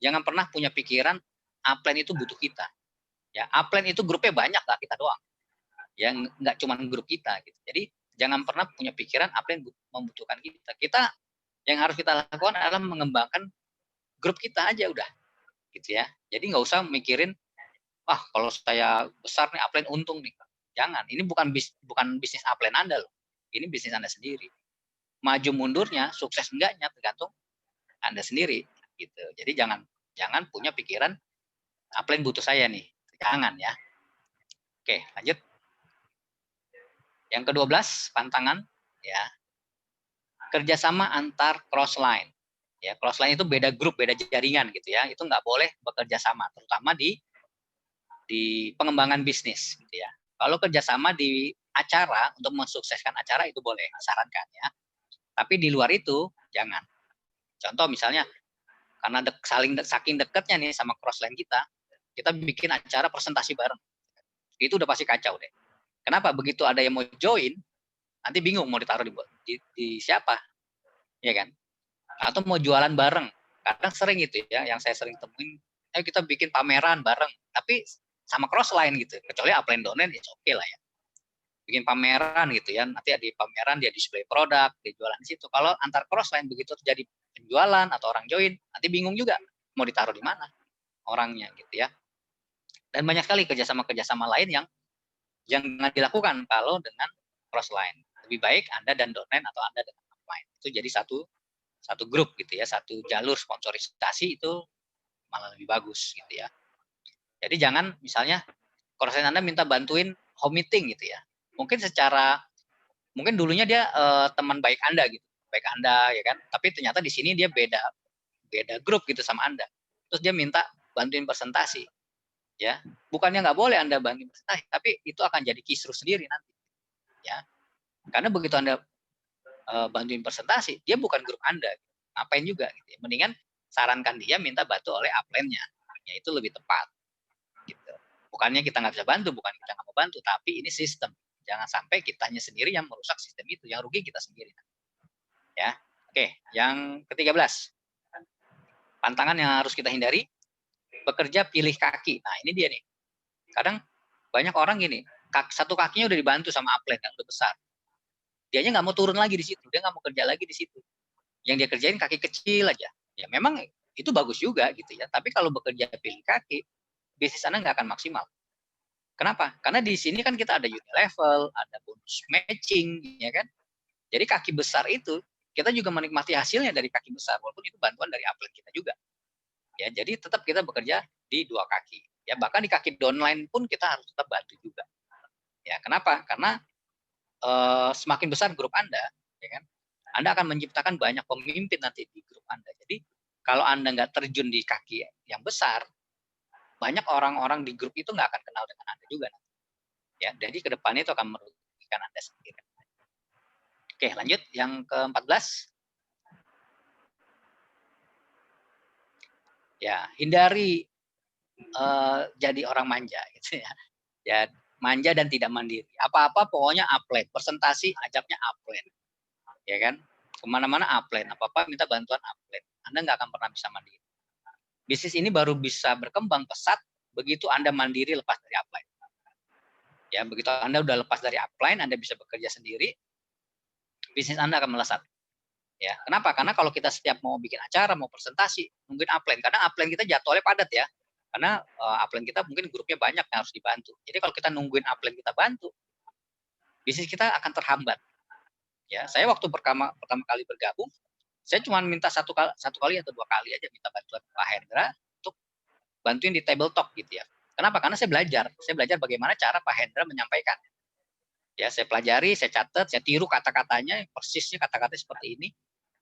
Jangan pernah punya pikiran upline itu butuh kita. Ya, upline itu grupnya banyak, gak kita doang. Ya, nggak cuma grup kita gitu. Jadi jangan pernah punya pikiran upline membutuhkan kita. Kita yang harus kita lakukan adalah mengembangkan grup kita aja udah. Gitu ya. Jadi nggak usah mikirin, kalau saya besar nih upline untung nih. Jangan, ini bukan bisnis upline Anda loh. Ini bisnis Anda sendiri. Maju mundurnya, sukses enggaknya tergantung Anda sendiri gitu. Jadi jangan punya pikiran upline butuh saya nih. Jangan ya. Oke, lanjut. Yang ke-12, pantangan, ya, kerjasama antar cross line. Ya, cross line itu beda grup, beda jaringan gitu ya. Itu nggak boleh bekerja sama, terutama di pengembangan bisnis gitu ya. Kalau kerjasama di acara untuk mensukseskan acara itu boleh, disarankan ya. Tapi di luar itu jangan. Contoh misalnya karena saking dekatnya nih sama cross line kita bikin acara presentasi bareng. Itu udah pasti kacau deh. Kenapa? Begitu ada yang mau join, nanti bingung mau ditaruh di siapa, ya kan? Atau mau jualan bareng. Kadang sering gitu ya, yang saya sering temuin, ayo kita bikin pameran bareng, tapi sama cross line gitu. Kecuali upline downline, ya oke lah ya. Bikin pameran gitu ya, nanti di pameran dia display produk, dia jualan di situ. Kalau antar cross line begitu terjadi penjualan atau orang join, nanti bingung juga mau ditaruh di mana orangnya gitu ya. Dan banyak sekali kerjasama-kerjasama lain yang jangan dilakukan kalau dengan cross line. Lebih baik Anda dan downline atau Anda dengan upline. Itu jadi satu grup gitu ya, satu jalur sponsorisasi itu malah lebih bagus gitu ya. Jadi jangan misalnya cross line Anda minta bantuin home meeting gitu ya. Mungkin dulunya dia teman baik Anda gitu, baik Anda ya kan. Tapi ternyata di sini dia beda grup gitu sama Anda. Terus dia minta bantuin presentasi. Ya, bukannya nggak boleh Anda bantuin presentasi, tapi itu akan jadi kisruh sendiri nanti. Ya, karena begitu Anda bantuin presentasi, dia bukan grup Anda, ngapain juga gitu ya. Mendingan sarankan dia minta bantu oleh upline-nya, ya itu lebih tepat gitu. Bukannya kita nggak bisa bantu, bukan kita nggak mau bantu, tapi ini sistem, jangan sampai kitanya sendiri yang merusak sistem itu, yang rugi kita sendiri ya. Oke, yang ke-13, pantangan yang harus kita hindari, bekerja pilih kaki. Nah ini dia nih, kadang banyak orang gini, satu kakinya udah dibantu sama upline yang udah besar, dianya nggak mau turun lagi di situ, dia nggak mau kerja lagi di situ. Yang dia kerjain kaki kecil aja. Ya memang itu bagus juga gitu ya. Tapi kalau bekerja pilih kaki, bisnis Anda nggak akan maksimal. Kenapa? Karena di sini kan kita ada unit level, ada bonus matching, ya kan? Jadi kaki besar itu kita juga menikmati hasilnya dari kaki besar, walaupun itu bantuan dari upline kita juga. Ya, jadi tetap kita bekerja di dua kaki. Ya, bahkan di kaki downline pun kita harus tetap bantu juga. Ya, kenapa? Karena semakin besar grup Anda, ya kan? Anda akan menciptakan banyak pemimpin nanti di grup Anda. Jadi kalau Anda nggak terjun di kaki yang besar, banyak orang-orang di grup itu nggak akan kenal dengan Anda juga. Ya, jadi ke depannya itu akan merugikan Anda sendiri. Oke, lanjut yang ke-14. Ya, hindari jadi orang manja gitu ya. Ya, manja dan tidak mandiri. Apa-apa pokoknya upline, presentasi ajaknya upline. Ya kan? Kemana-mana upline, apa-apa minta bantuan upline. Anda nggak akan pernah bisa mandiri. Bisnis ini baru bisa berkembang pesat begitu Anda mandiri lepas dari upline. Ya, begitu Anda udah lepas dari upline, Anda bisa bekerja sendiri, bisnis Anda akan melesat. Ya, kenapa? Karena kalau kita setiap mau bikin acara, mau presentasi, nungguin upline. Kadang upline kita jadwalnya padat ya. Karena upline kita mungkin grupnya banyak yang harus dibantu. Jadi kalau kita nungguin upline kita bantu, bisnis kita akan terhambat. Ya, saya waktu pertama kali bergabung, saya cuma minta satu kali atau dua kali aja minta bantuan Pak Hendra untuk bantuin di table talk gitu ya. Kenapa? Karena saya belajar bagaimana cara Pak Hendra menyampaikan. Ya, saya pelajari, saya catat, saya tiru kata-katanya, persisnya kata-katanya seperti ini.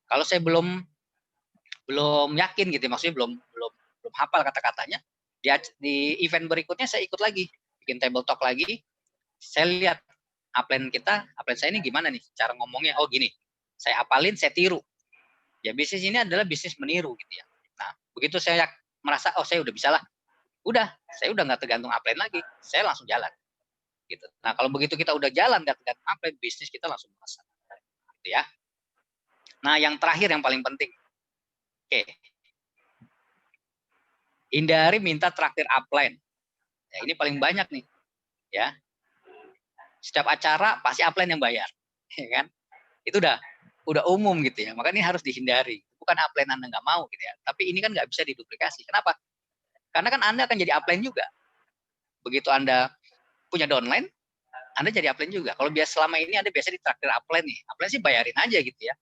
Kalau saya belum yakin gitu, maksudnya belum hafal kata-katanya, di event berikutnya saya ikut lagi, bikin table talk lagi. Saya lihat upline saya ini gimana nih cara ngomongnya. Oh gini, saya apalin, saya tiru. Ya bisnis ini adalah bisnis meniru gitu ya. Nah begitu saya merasa oh saya udah bisa lah, saya udah nggak tergantung upline lagi, saya langsung jalan gitu. Nah kalau begitu kita udah jalan nggak tergantung upline, bisnis kita langsung merasa gitu ya. Nah yang terakhir yang paling penting, oke, hindari minta traktir upline. Ya, ini paling banyak nih ya. Setiap acara pasti upline yang bayar, ya kan? Itu udah umum gitu ya. Makanya ini harus dihindari. Bukan upline Anda nggak mau gitu ya, tapi ini kan nggak bisa diduplikasi. Kenapa? Karena kan Anda akan jadi upline juga. Begitu Anda punya downline, Anda jadi upline juga. Kalau biasa selama ini Anda biasa ditraktir upline nih, upline sih bayarin aja gitu ya.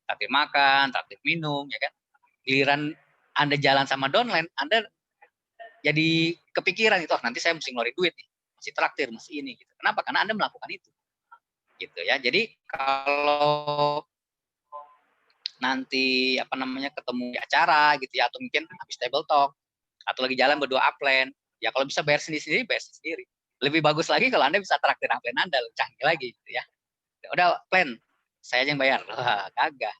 Traktir makan, traktir minum, ya kan. Giliran Anda jalan sama downline, Anda jadi kepikiran itu, nanti saya mesti ngeluarin duit nih. mesti traktir, mesti ini gitu. Kenapa? Karena Anda melakukan itu. Gitu ya. Jadi kalau nanti ketemu di acara gitu ya, atau mungkin habis table talk atau lagi jalan berdua upline, ya kalau bisa bayar sendiri-sendiri, bayar sendiri. Lebih bagus lagi kalau Anda bisa traktir upline Anda, lebih canggih lagi gitu ya. Udah plan, saya aja yang bayar. Wah, gagah.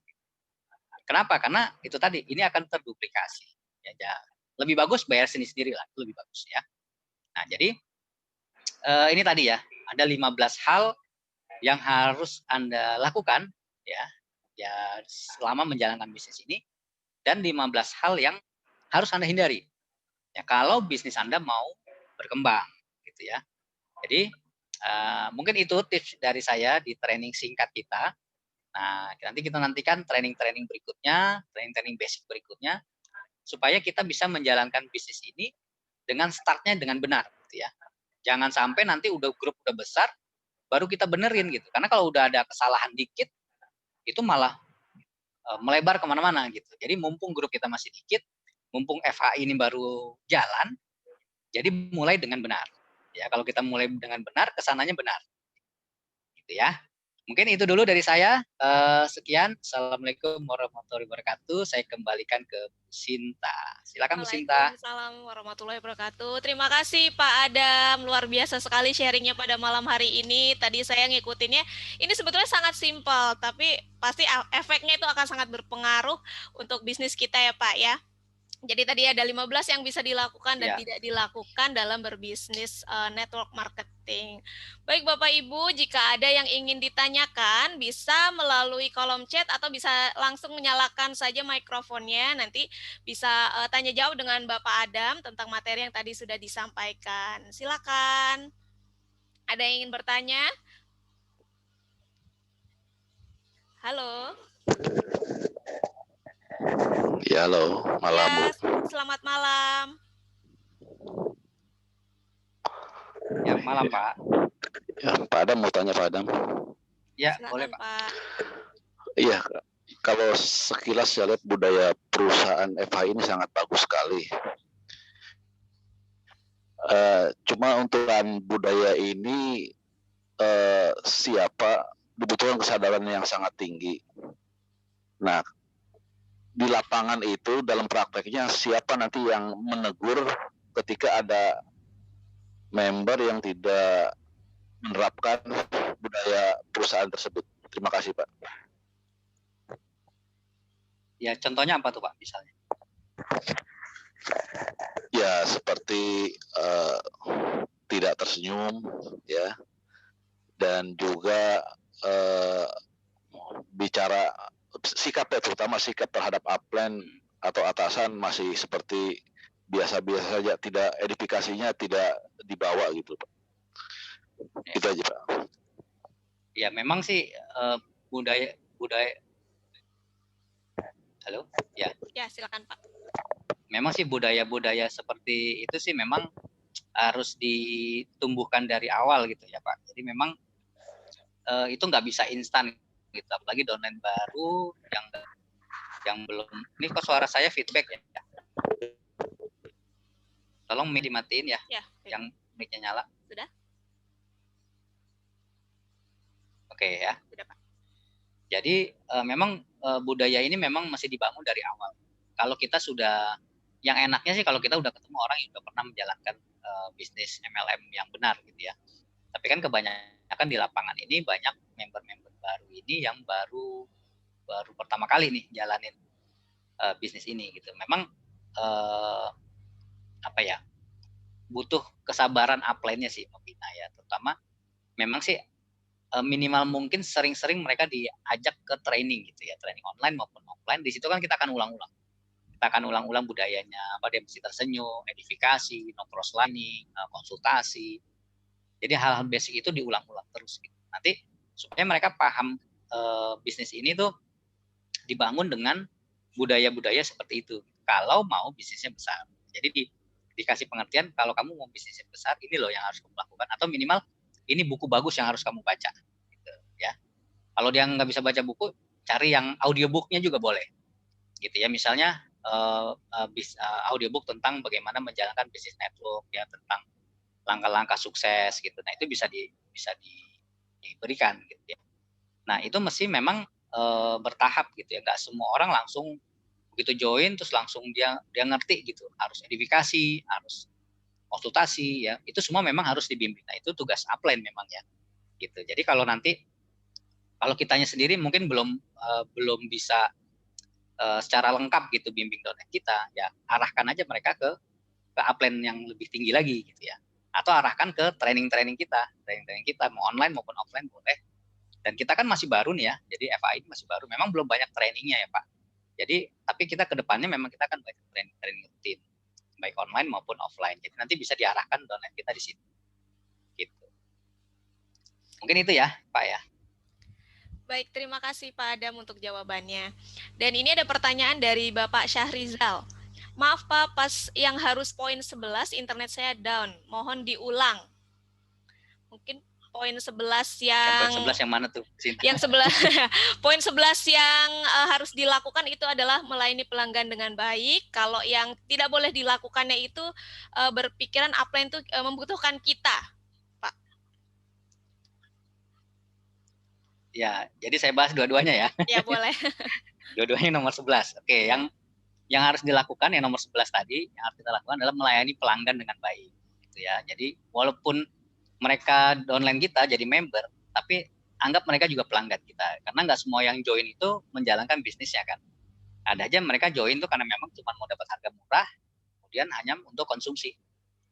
Kenapa? Karena itu tadi, ini akan terduplikasi. Ya, lebih bagus bayar sendiri-sendiri lah, lebih bagus ya. Nah, jadi ini tadi ya, ada 15 hal yang harus Anda lakukan ya selama menjalankan bisnis ini, dan 15 hal yang harus Anda hindari ya kalau bisnis Anda mau berkembang gitu ya. Jadi mungkin itu tips dari saya di training singkat kita. Nah, nanti kita nantikan training-training berikutnya, training-training basic berikutnya, supaya kita bisa menjalankan bisnis ini dengan startnya dengan benar gitu ya. Jangan sampai nanti grup udah besar baru kita benerin gitu. Karena kalau udah ada kesalahan dikit itu malah melebar kemana-mana gitu. Jadi mumpung grup kita masih dikit, mumpung FHI ini baru jalan, jadi mulai dengan benar. Ya, kalau kita mulai dengan benar, kesananya benar. Gitu ya. Mungkin itu dulu dari saya. Sekian. Assalamualaikum warahmatullahi wabarakatuh. Saya kembalikan ke Bu Sinta. Silakan Bu Sinta. Waalaikumsalam warahmatullahi wabarakatuh. Terima kasih Pak Adam. Luar biasa sekali sharingnya pada malam hari ini. Tadi saya ngikutinnya. Ini sebetulnya sangat simpel, tapi pasti efeknya itu akan sangat berpengaruh untuk bisnis kita ya Pak ya. Jadi tadi ada 15 yang bisa dilakukan dan tidak dilakukan dalam berbisnis network marketing. Baik Bapak Ibu, jika ada yang ingin ditanyakan bisa melalui kolom chat atau bisa langsung menyalakan saja mikrofonnya. Nanti bisa tanya jawab dengan Bapak Adam tentang materi yang tadi sudah disampaikan. Silakan. Ada yang ingin bertanya? Halo. Ya, halo, malam Bu. Selamat malam. Ya, malam Pak. Ya, Pak Adam mau tanya Pak Adam. Ya, silakan, boleh Pak. Iya, kalau sekilas saya lihat budaya perusahaan FH ini sangat bagus sekali. Cuma untuk budaya ini siapa dibutuhkan kesadaran yang sangat tinggi. Nah, di lapangan itu dalam prakteknya siapa nanti yang menegur ketika ada member yang tidak menerapkan budaya perusahaan tersebut. Terima kasih Pak. Ya, contohnya apa tuh Pak misalnya? Ya, seperti tidak tersenyum ya, dan juga bicara sikapnya, terutama sikap terhadap upline atau atasan masih seperti biasa-biasa saja, tidak edifikasinya tidak dibawa gitu Pak. Itu aja Pak. Ya memang sih budaya. Halo, ya. Ya silakan Pak. Memang sih budaya-budaya seperti itu sih memang harus ditumbuhkan dari awal gitu ya Pak. Jadi memang itu nggak bisa instan gitu, apalagi domain baru yang belum. Ini kok suara saya feedback ya? Tolong mic dimatiin ya, yang mic-nya nyala. Sudah? Oke ya. Sudah Pak. Jadi memang budaya ini memang masih dibangun dari awal. Kalau kita sudah, yang enaknya sih kalau kita udah ketemu orang yang udah pernah menjalankan bisnis MLM yang benar gitu ya. Tapi kan kebanyakan di lapangan ini banyak member-member baru ini yang baru pertama kali nih jalanin bisnis ini gitu. Memang butuh kesabaran upline-nya sih Mbak ya. Terutama memang sih minimal mungkin sering-sering mereka diajak ke training gitu ya, training online maupun offline. Di situ kan kita akan ulang-ulang. Kita akan ulang-ulang budayanya, apa dia mesti tersenyum, edifikasi, no cross lining, konsultasi. Jadi hal-hal basic itu diulang-ulang terus gitu. Nanti supaya mereka paham bisnis ini tuh dibangun dengan budaya-budaya seperti itu. Kalau mau bisnisnya besar. Jadi dikasih pengertian kalau kamu mau bisnisnya besar, ini loh yang harus kamu lakukan, atau minimal ini buku bagus yang harus kamu baca gitu, ya. Kalau dia nggak bisa baca buku, cari yang audiobooknya juga boleh gitu ya. Misalnya audiobook tentang bagaimana menjalankan bisnis network ya, tentang langkah-langkah sukses gitu. Nah, itu bisa diberikan gitu ya. Nah, itu mesti memang bertahap gitu ya. Nggak semua orang langsung begitu join terus langsung dia ngerti gitu. Harus edifikasi, harus konsultasi ya. Itu semua memang harus dibimbing. Nah, itu tugas upline memang ya. Gitu. Jadi kalau kitanya sendiri mungkin belum bisa secara lengkap gitu bimbing downline kita, ya arahkan aja mereka ke upline yang lebih tinggi lagi gitu ya. Atau arahkan ke training-training kita mau online maupun offline boleh. Dan kita kan masih baru nih ya, jadi FAI masih baru, memang belum banyak trainingnya ya Pak. Jadi tapi kita ke depannya memang kita akan banyak training rutin, baik online maupun offline. Jadi nanti bisa diarahkan downline kita di situ. Gitu. Mungkin itu ya Pak ya. Baik, terima kasih Pak Adam untuk jawabannya. Dan ini ada pertanyaan dari Bapak Syahrizal. Maaf Pak, pas yang harus poin 11 internet saya down. Mohon diulang. Mungkin poin 11 Poin 11 yang mana tuh? Yang 11 poin 11 yang harus dilakukan itu adalah melayani pelanggan dengan baik. Kalau yang tidak boleh dilakukannya itu berpikiran upline itu membutuhkan kita. Ya, jadi saya bahas dua-duanya ya. Ya, boleh. Dua-duanya nomor 11. Oke, yang harus dilakukan yang nomor 11 tadi, yang harus kita lakukan adalah melayani pelanggan dengan baik. Gitu ya. Jadi walaupun mereka downline kita jadi member, tapi anggap mereka juga pelanggan kita. Karena nggak semua yang join itu menjalankan bisnisnya kan. Ada aja mereka join tuh karena memang cuma mau dapat harga murah, kemudian hanya untuk konsumsi.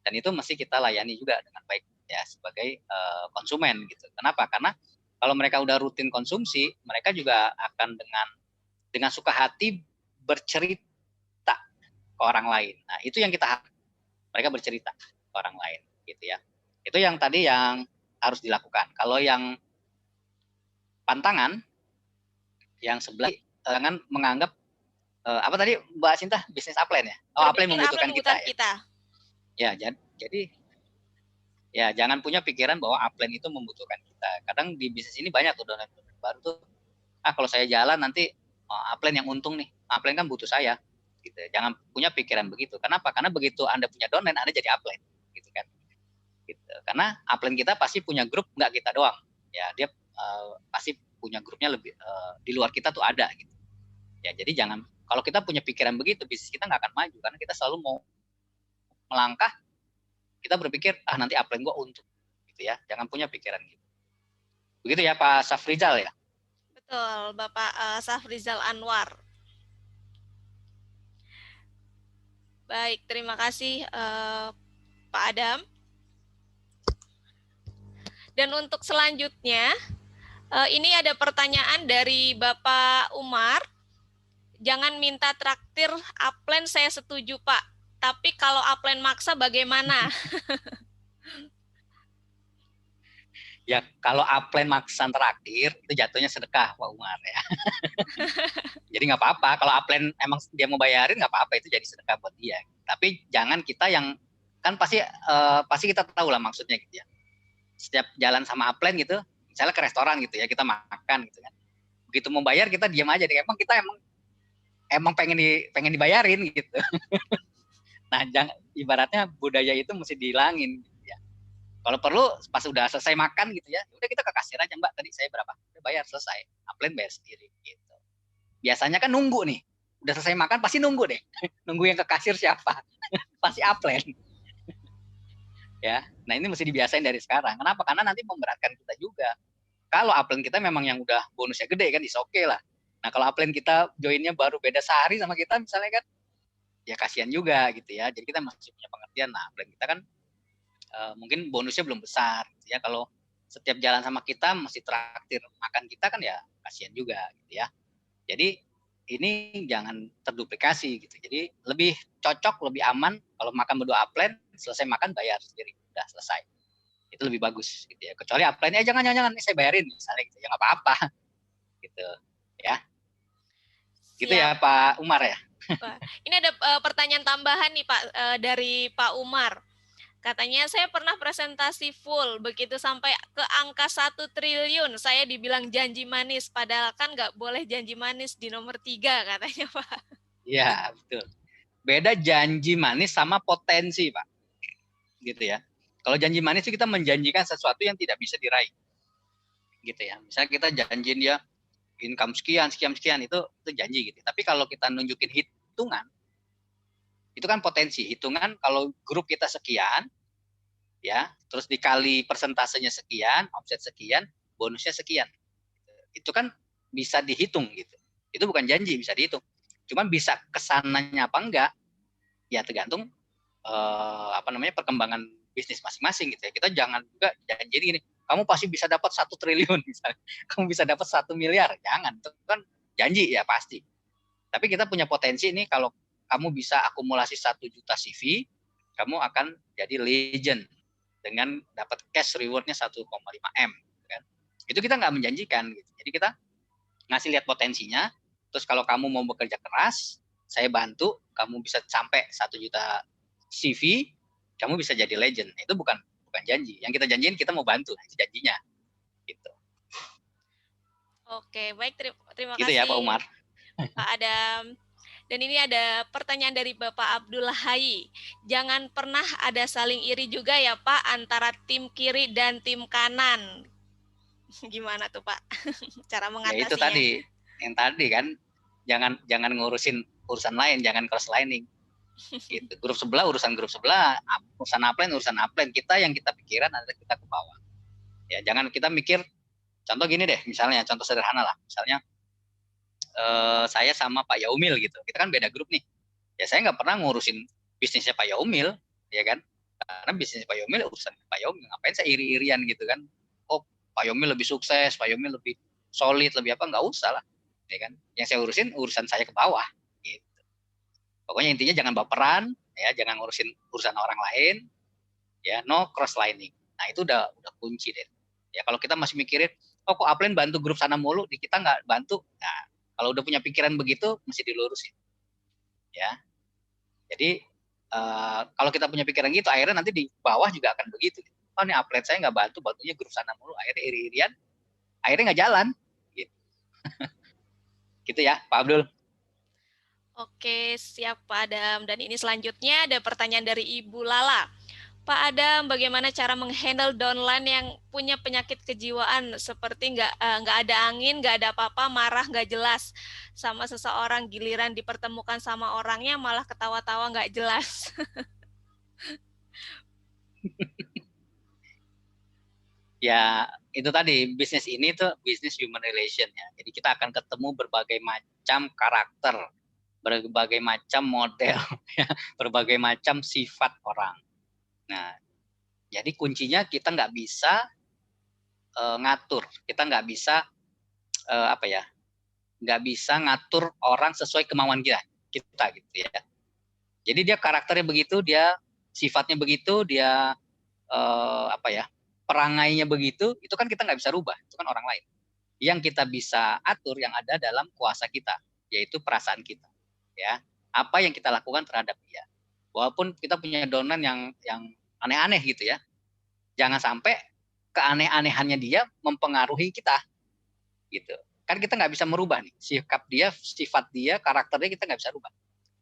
Dan itu mesti kita layani juga dengan baik ya sebagai konsumen gitu. Kenapa? Karena kalau mereka udah rutin konsumsi, mereka juga akan dengan suka hati bercerita ke orang lain. Nah, itu yang kita harus. Mereka bercerita ke orang lain, gitu ya. Itu yang tadi yang harus dilakukan. Kalau yang pantangan, yang sebelah, jangan menganggap apa tadi Mbak Sinta, bisnis upline ya? Oh, upline membutuhkan kita. Ya, jadi ya jangan punya pikiran bahwa upline itu membutuhkan kita. Kadang di bisnis ini banyak tuh downline baru tuh, kalau saya jalan nanti upline yang untung nih, upline kan butuh saya. Gitu. Jangan punya pikiran begitu. Kenapa? Karena begitu Anda punya downline, Anda jadi upline, gitu kan? Gitu. Karena upline kita pasti punya grup, nggak kita doang. Ya, dia pasti punya grupnya lebih di luar kita tuh ada, gitu. Ya, jadi jangan kalau kita punya pikiran begitu, bisnis kita nggak akan maju karena kita selalu mau melangkah. Kita berpikir nanti upline gue untung, gitu ya. Jangan punya pikiran gitu. Begitu ya Pak Safrizal ya. Betul, Bapak Safrizal Anwar. Baik, terima kasih Pak Adam. Dan untuk selanjutnya, ini ada pertanyaan dari Bapak Umar. Jangan minta traktir upline, saya setuju Pak. Tapi kalau upline maksa bagaimana? Ya, kalau upline maksa traktir, itu jatuhnya sedekah Pak Umar ya. Jadi nggak apa-apa. Kalau upline emang dia mau bayarin, nggak apa-apa. Itu jadi sedekah buat dia. Tapi jangan kita yang, kan pasti kita tahu lah maksudnya gitu ya. Setiap jalan sama upline gitu, misalnya ke restoran gitu ya, kita makan gitu kan. Begitu mau bayar, kita diam aja. Emang kita emang pengen dibayarin gitu. Nah, ibaratnya budaya itu mesti dihilangin gitu ya. Kalau perlu pas udah selesai makan gitu ya, udah kita ke kasir aja, Mbak, tadi saya berapa? Udah bayar, selesai. Upline bayar sendiri gitu. Biasanya kan nunggu nih. Udah selesai makan pasti nunggu deh. Nunggu yang ke kasir siapa? Pasti upline. Ya. Nah, ini mesti dibiasain dari sekarang. Kenapa? Karena nanti memberatkan kita juga. Kalau upline kita memang yang udah bonusnya gede kan, is okay lah. Nah, kalau upline kita joinnya baru beda sehari sama kita misalnya kan, ya kasihan juga gitu ya. Jadi kita masih punya pengertian. Nah, upline kita kan mungkin bonusnya belum besar gitu ya. Kalau setiap jalan sama kita mesti traktir makan kita kan ya kasihan juga gitu ya. Jadi ini jangan terduplikasi gitu. Jadi lebih cocok, lebih aman kalau makan berdua upline, selesai makan bayar sendiri, udah selesai. Itu lebih bagus gitu ya. Kecuali upline jangan ini saya bayarin misalnya gitu. Ya nggak apa-apa gitu ya. Gitu ya Pak Umar ya. Ini ada pertanyaan tambahan nih Pak dari Pak Umar. Katanya saya pernah presentasi full, begitu sampai ke angka 1 triliun, saya dibilang janji manis, padahal kan nggak boleh janji manis di nomor 3 katanya Pak. Iya, betul. Beda janji manis sama potensi Pak. Gitu ya. Kalau janji manis itu kita menjanjikan sesuatu yang tidak bisa diraih, gitu ya. Misalnya kita janjiin dia income sekian, itu janji gitu. Tapi kalau kita nunjukin hitungan, itu kan potensi. Hitungan kalau grup kita sekian, ya, terus dikali persentasenya sekian, omset sekian, bonusnya sekian. Itu kan bisa dihitung gitu. Itu bukan janji, bisa dihitung. Cuman bisa kesananya apa enggak, ya tergantung perkembangan bisnis masing-masing gitu ya. Kita jangan juga janji gini, kamu pasti bisa dapat 1 triliun misalnya. Kamu bisa dapat 1 miliar. Jangan, itu kan janji ya pasti. Tapi kita punya potensi ini, kalau kamu bisa akumulasi 1 juta CV, kamu akan jadi legend dengan dapat cash reward-nya 1,5 M. Kan? Itu kita nggak menjanjikan. Gitu. Jadi kita ngasih lihat potensinya, terus kalau kamu mau bekerja keras, saya bantu, kamu bisa sampai 1 juta CV, kamu bisa jadi legend. Itu bukan janji. Yang kita janjiin kita mau bantu, itu janjinya. Gitu. Oke, baik, terima gitu kasih ya Pak Umar. Pak Adam. Dan ini ada pertanyaan dari Bapak Abdul Hai. Jangan pernah ada saling iri juga ya Pak antara tim kiri dan tim kanan. Gimana tuh Pak cara mengatasinya? Ya itu tadi, yang tadi kan, jangan ngurusin urusan lain, jangan cross-lining. Gitu. Grup sebelah urusan grup sebelah, urusan upline urusan upline. Kita yang kita pikiran adalah kita ke bawah. Ya jangan kita mikir, contoh gini deh, misalnya contoh sederhana lah, misalnya saya sama Pak Yaumil gitu, kita kan beda grup nih. Ya saya nggak pernah ngurusin bisnisnya Pak Yaumil, ya kan? Karena bisnis Pak Yaumil urusan Pak Yaumil, ngapain saya iri-irian gitu kan? Oh Pak Yaumil lebih sukses, Pak Yaumil lebih solid, lebih apa, nggak usah lah, ya kan? Yang saya urusan saya ke bawah. Gitu. Pokoknya intinya jangan baperan, ya, jangan ngurusin urusan orang lain, ya, no cross lining. Nah itu udah kunci deh. Ya kalau kita masih mikirin, oh kok upline bantu grup sana mulu, di kita nggak bantu. Nah kalau udah punya pikiran begitu, mesti dilurusin. Ya, jadi kalau kita punya pikiran gitu, akhirnya nanti di bawah juga akan begitu. Oh nih upline saya nggak bantu, bantunya grup sana mulu, akhirnya iri-irian, akhirnya nggak jalan. Gitu. Gitu ya, Pak Abdul. Oke, siap Pak Adam. Dan ini selanjutnya ada pertanyaan dari Ibu Lala. Pak Adam, bagaimana cara menghandle downline yang punya penyakit kejiwaan seperti nggak ada angin, nggak ada apa-apa, marah nggak jelas sama seseorang, giliran dipertemukan sama orangnya malah ketawa-tawa nggak jelas. Ya itu tadi, bisnis ini tuh bisnis human relation ya. Jadi kita akan ketemu berbagai macam karakter, berbagai macam model, berbagai macam sifat orang. Nah, jadi kuncinya kita nggak bisa ngatur, kita nggak bisa nggak bisa ngatur orang sesuai kemauan kita gitu ya. Jadi dia karakternya begitu, dia sifatnya begitu, dia perangainya begitu, itu kan kita nggak bisa rubah, itu kan orang lain. Yang kita bisa atur yang ada dalam kuasa kita, yaitu perasaan kita, ya. Apa yang kita lakukan terhadap dia. Walaupun kita punya downline yang aneh-aneh gitu ya, jangan sampai keaneh-anehannya dia mempengaruhi kita, gitu. Kan kita nggak bisa merubah nih sikap dia, sifat dia, karakternya kita nggak bisa rubah.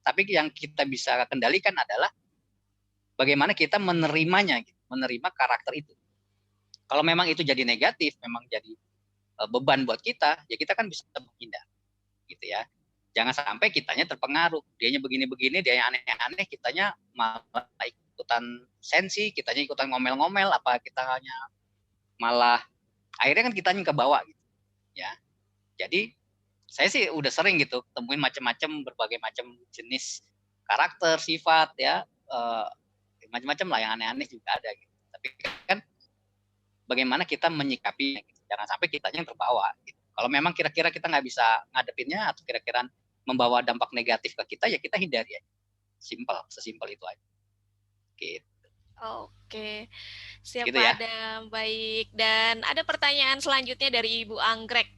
Tapi yang kita bisa kendalikan adalah bagaimana kita menerimanya, gitu. Menerima karakter itu. Kalau memang itu jadi negatif, memang jadi beban buat kita, ya kita kan bisa menghindar, gitu ya. Jangan sampai kitanya terpengaruh, dianya begini-begini, dia yang aneh-aneh, kitanya malah ikutan sensi, kitanya ikutan ngomel-ngomel, apa kitanya malah akhirnya kan kitanya ke bawah, gitu ya. Jadi saya sih udah sering gitu temuin macam-macam, berbagai macam jenis karakter, sifat ya, macam-macam lah, yang aneh-aneh juga ada gitu. Tapi kan bagaimana kita menyikapinya, gitu. Jangan sampai kitanya yang terbawa. Gitu. Kalau memang kira-kira kita nggak bisa ngadepinnya atau kira-kira membawa dampak negatif ke kita, ya kita hindari aja. Sesimpel itu aja. Gitu. Oke, siap Gitu Pak ya. Adam. Baik, dan ada pertanyaan selanjutnya dari Ibu Anggrek.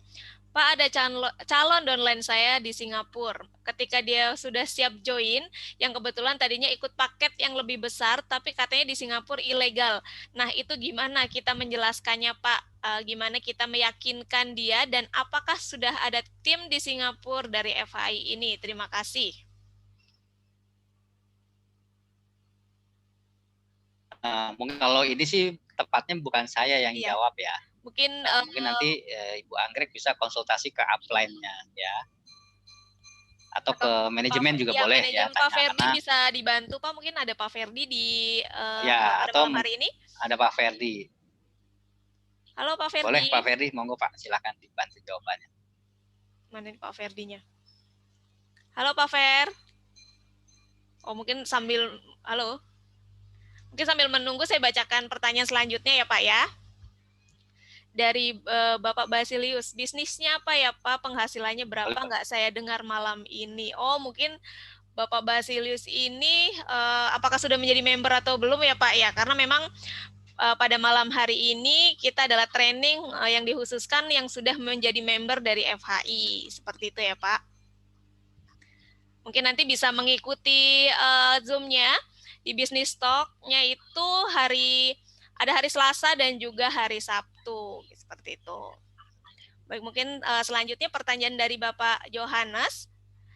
Pak, ada calon downline saya di Singapura. Ketika dia sudah siap join, yang kebetulan tadinya ikut paket yang lebih besar, tapi katanya di Singapura ilegal. Nah, itu gimana kita menjelaskannya, Pak? Gimana kita meyakinkan dia, dan apakah sudah ada tim di Singapura dari FHI ini? Terima kasih. Mungkin kalau ini sih tepatnya bukan saya yang Iya. jawab ya. Mungkin Mungkin nanti Ibu Anggrek bisa konsultasi ke upline-nya ya, atau ke manajemen juga ya, boleh ya manajemen Pak tanya, Ferdi karena bisa dibantu Pak, mungkin ada Pak Ferdi ya pada atau malam hari ini. ada Pak Ferdi. Halo Pak Ferdi. Boleh Pak Ferdi, monggo Pak, silakan dibantu jawabannya. Mana nih Pak Ferdinya? Halo Pak Fer. Oh mungkin halo. Mungkin sambil menunggu saya bacakan pertanyaan selanjutnya ya Pak ya. Dari Bapak Basilius, bisnisnya apa ya Pak? Penghasilannya berapa? Nggak saya dengar malam ini. Oh mungkin Bapak Basilius ini apakah sudah menjadi member atau belum ya Pak ya? Karena memang pada malam hari ini kita adalah training yang dikhususkan yang sudah menjadi member dari FHI. Seperti itu ya Pak. Mungkin nanti bisa mengikuti Zoom-nya di Business Talk-nya itu ada hari Selasa dan juga hari Sabtu. Seperti itu. Baik, mungkin selanjutnya pertanyaan dari Bapak Johannes.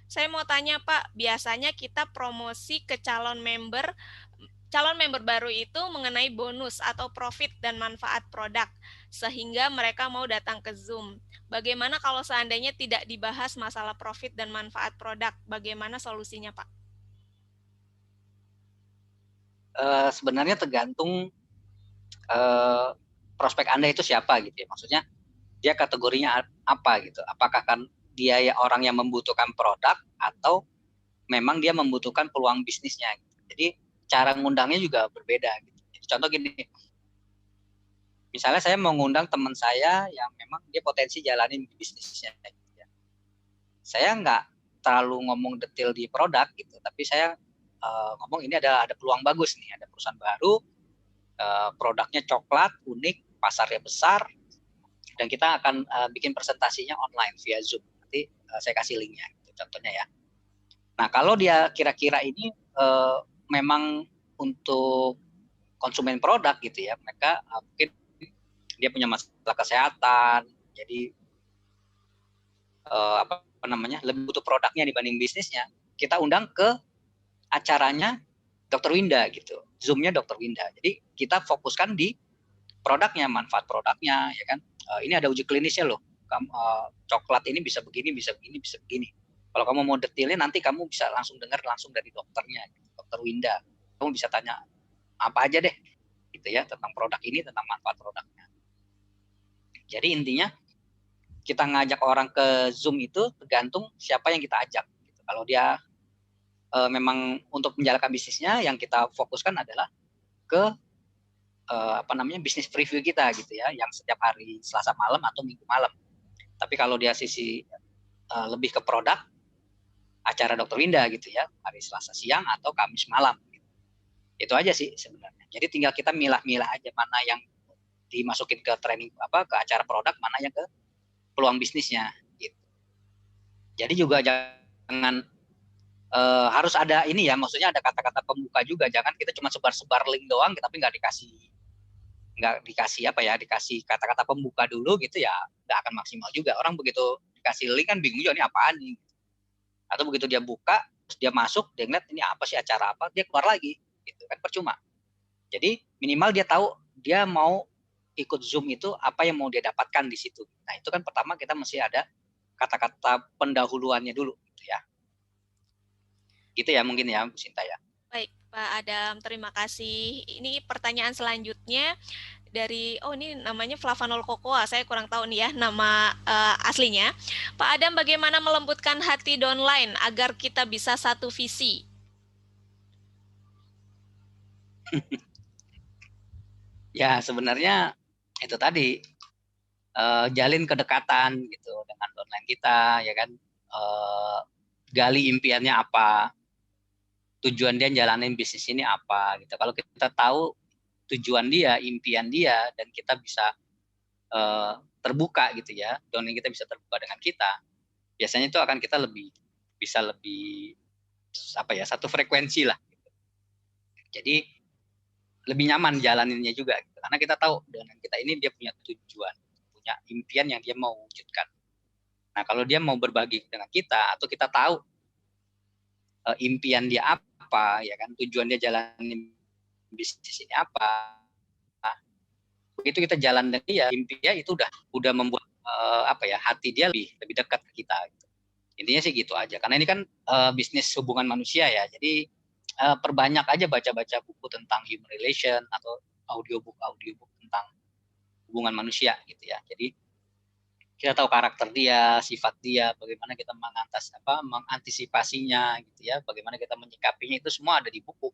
Saya mau tanya Pak, biasanya kita promosi ke calon member baru itu mengenai bonus atau profit dan manfaat produk, sehingga mereka mau datang ke Zoom. Bagaimana kalau seandainya tidak dibahas masalah profit dan manfaat produk? Bagaimana solusinya, Pak? Sebenarnya tergantung prospek Anda itu siapa gitu ya. Maksudnya dia kategorinya apa gitu. Apakah kan dia ya orang yang membutuhkan produk atau memang dia membutuhkan peluang bisnisnya. Gitu. Jadi cara ngundangnya juga berbeda. Gitu. Jadi, contoh gini, misalnya saya mau ngundang teman saya yang memang dia potensi jalanin bisnisnya. Gitu ya. Saya nggak terlalu ngomong detail di produk gitu, tapi saya ngomong ini ada peluang bagus nih, ada perusahaan baru, produknya coklat, unik, pasarnya besar, dan kita akan bikin presentasinya online via Zoom. Nanti saya kasih linknya, gitu, contohnya ya. Nah, kalau dia kira-kira ini memang untuk konsumen produk gitu ya, mereka mungkin dia punya masalah kesehatan, jadi apa namanya lebih butuh produknya dibanding bisnisnya, kita undang ke acaranya Dr. Winda gitu, Zoom-nya Dr. Winda. Jadi kita fokuskan di produknya, manfaat produknya, ya kan. Ini ada uji klinisnya loh. Coklat ini bisa begini, bisa begini, bisa begini. Kalau kamu mau detailnya nanti kamu bisa langsung dengar langsung dari dokternya, gitu, Dr. Winda. Kamu bisa tanya apa aja deh, gitu ya, tentang produk ini, tentang manfaat produknya. Jadi intinya kita ngajak orang ke Zoom itu tergantung siapa yang kita ajak. Gitu. Kalau dia memang untuk menjalankan bisnisnya, yang kita fokuskan adalah ke apa namanya bisnis preview kita gitu ya, yang setiap hari Selasa malam atau Minggu malam. Tapi kalau dia sisi lebih ke produk, acara Dr. Winda gitu ya, hari Selasa siang atau Kamis malam. Gitu. Itu aja sih sebenarnya. Jadi tinggal kita milah-milah aja mana yang dimasukin ke training ke acara produk, mana yang ke peluang bisnisnya. Gitu. Jadi juga jangan harus ada ini ya, maksudnya ada kata-kata pembuka juga. Jangan kita cuma sebar-sebar link doang, tapi nggak dikasih dikasih kata-kata pembuka dulu gitu ya, nggak akan maksimal juga. Orang begitu dikasih link kan bingung juga, ini apaan nih, atau begitu dia buka terus dia masuk, dia ngeliat ini apa sih, acara apa, dia keluar lagi gitu kan, percuma. Jadi minimal dia tahu dia mau ikut Zoom itu apa yang mau dia dapatkan di situ. Nah itu kan pertama kita mesti ada kata-kata pendahuluannya dulu gitu ya. Gitu ya mungkin ya Bu Sinta ya. Baik Pak Adam, terima kasih. Ini pertanyaan selanjutnya dari ini namanya Flavanol Cocoa, saya kurang tahu nih ya nama aslinya. Pak Adam, bagaimana melembutkan hati downline agar kita bisa satu visi? Ya sebenarnya itu tadi jalin kedekatan gitu dengan downline kita ya kan, gali impiannya apa, tujuan dia jalanin bisnis ini apa gitu. Kalau kita tahu tujuan dia, impian dia, dan kita bisa terbuka gitu ya, downline kita bisa terbuka dengan kita, biasanya itu akan kita bisa lebih satu frekuensi lah gitu. Jadi lebih nyaman jalaninnya juga gitu. Karena kita tahu dengan kita ini dia punya tujuan, punya impian yang dia mau wujudkan. Nah kalau dia mau berbagi dengan kita atau kita tahu impian dia apa ya kan, tujuan dia jalanin bisnis ini apa. Begitu kita jalan dengan dia, impinya itu udah membuat hati dia lebih dekat ke kita. Gitu. Intinya sih gitu aja. Karena ini kan bisnis hubungan manusia ya. Jadi perbanyak aja baca-baca buku tentang human relation atau audiobook tentang hubungan manusia gitu ya. Jadi kita tahu karakter dia, sifat dia, bagaimana kita mengantisipasinya gitu ya, bagaimana kita menyikapinya, itu semua ada di buku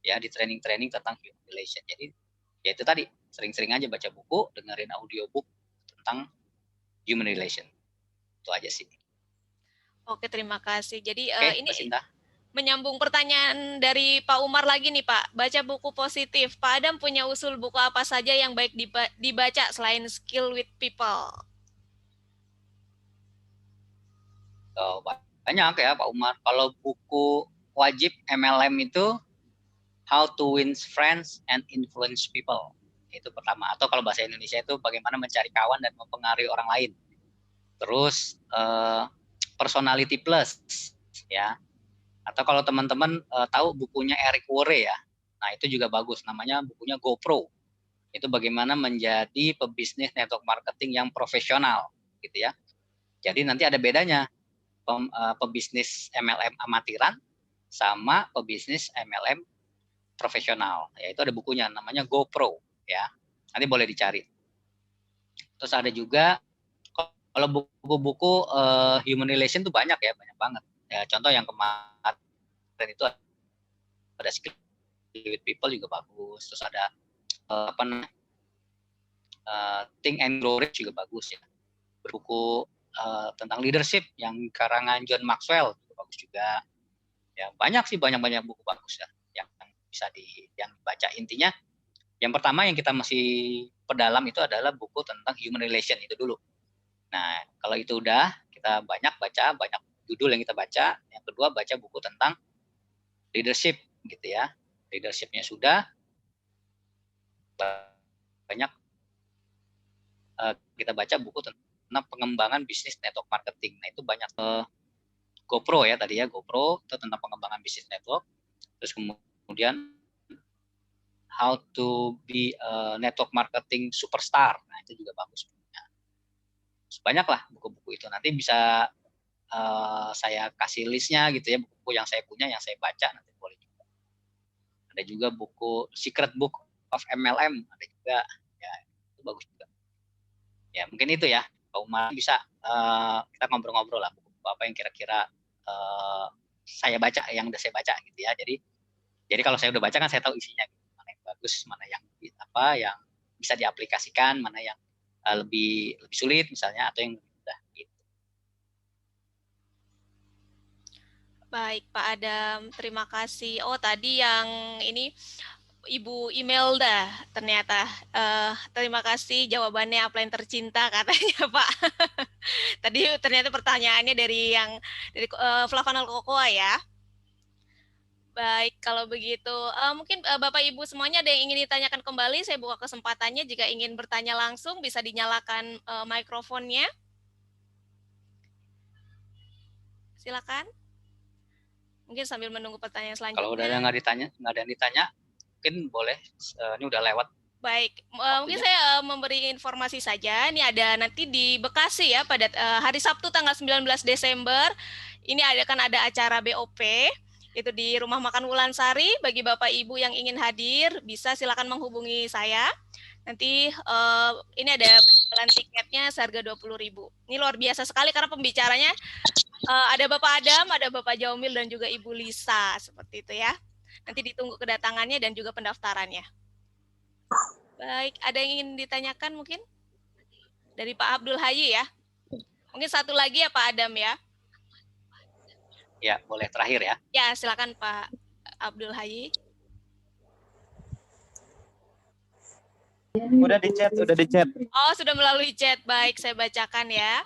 ya, di training-training tentang human relation. Jadi ya itu tadi, sering-sering aja baca buku, dengerin audiobook tentang human relation. Itu aja sih. Oke, terima kasih. Jadi ini Mbak Sinta, menyambung pertanyaan dari Pak Umar lagi nih Pak. Baca buku positif. Pak Adam punya usul buku apa saja yang baik dibaca selain Skill with People? banyak ya Pak Umar. Kalau buku wajib MLM itu How to Win Friends and Influence People. Itu pertama. Atau kalau bahasa Indonesia itu bagaimana mencari kawan dan mempengaruhi orang lain. Terus Personality Plus ya. Atau kalau teman-teman tahu bukunya Eric Worre ya. Nah, itu juga bagus, namanya bukunya GoPro. Itu bagaimana menjadi pebisnis network marketing yang profesional gitu ya. Jadi nanti ada bedanya pebisnis MLM amatiran sama pebisnis MLM profesional. Ya, itu ada bukunya namanya GoPro ya. Nanti boleh dicari. Terus ada juga kalau buku-buku human relation tuh banyak ya, banyak banget. Ya, contoh yang kemarin itu ada Skill with People juga bagus. Terus ada Think and Grow Rich juga bagus ya. Buku tentang leadership yang karangan John Maxwell juga bagus juga. Ya, banyak sih, banyak buku bagus ya yang bisa yang dibaca. Intinya yang pertama yang kita masih perdalam itu adalah buku tentang human relation itu dulu. Nah, kalau itu udah kita banyak judul yang kita baca. Yang kedua baca buku tentang leadership gitu ya. Leadershipnya sudah banyak kita baca buku tentang pengembangan bisnis network marketing. Nah, itu banyak GoPro ya tadi ya, GoPro itu tentang pengembangan bisnis network. Terus kemudian How to be a network marketing superstar. Nah, itu juga bagus. Banyak lah buku-buku itu. Nanti bisa saya kasih listnya gitu ya, buku yang saya punya, yang saya baca, nanti boleh juga. Ada juga buku Secret Book of MLM, ada juga, ya itu bagus juga. Ya mungkin itu ya, Pak Umar, bisa kita ngobrol-ngobrol lah, buku apa yang kira-kira saya baca, yang udah saya baca gitu ya. Jadi kalau saya udah baca kan saya tahu isinya, gitu. Mana yang bagus, mana yang bisa diaplikasikan, mana yang lebih sulit misalnya, atau yang lebih mudah gitu. Baik Pak Adam, terima kasih. Oh tadi yang ini Ibu Imelda ternyata. Terima kasih jawabannya Upline tercinta katanya Pak. Tadi ternyata pertanyaannya dari Flavanol Cocoa ya. Baik, kalau begitu mungkin Bapak Ibu semuanya ada yang ingin ditanyakan kembali, saya buka kesempatannya. Jika ingin bertanya langsung bisa dinyalakan mikrofonnya. Silakan. Mungkin sambil menunggu pertanyaan selanjutnya. Kalau udah nggak ada yang ditanya, mungkin boleh. Ini udah lewat. Baik, mungkin saya memberi informasi saja. Ini ada nanti di Bekasi ya pada hari Sabtu tanggal 19 Desember. Ini akan ada acara BOP. Itu di Rumah Makan Wulansari. Bagi Bapak Ibu yang ingin hadir, bisa silakan menghubungi saya. Nanti ini ada penjualan tiketnya seharga 20.000. Ini luar biasa sekali karena pembicaranya ada Bapak Adam, ada Bapak Jaumil dan juga Ibu Lisa, seperti itu ya. Nanti ditunggu kedatangannya dan juga pendaftarannya. Baik, ada yang ingin ditanyakan mungkin? Dari Pak Abdul Hayy ya. Mungkin satu lagi ya Pak Adam ya. Ya, boleh terakhir ya. Ya, silakan Pak Abdul Hayy. Udah di chat. Oh, sudah melalui chat. Baik, saya bacakan ya.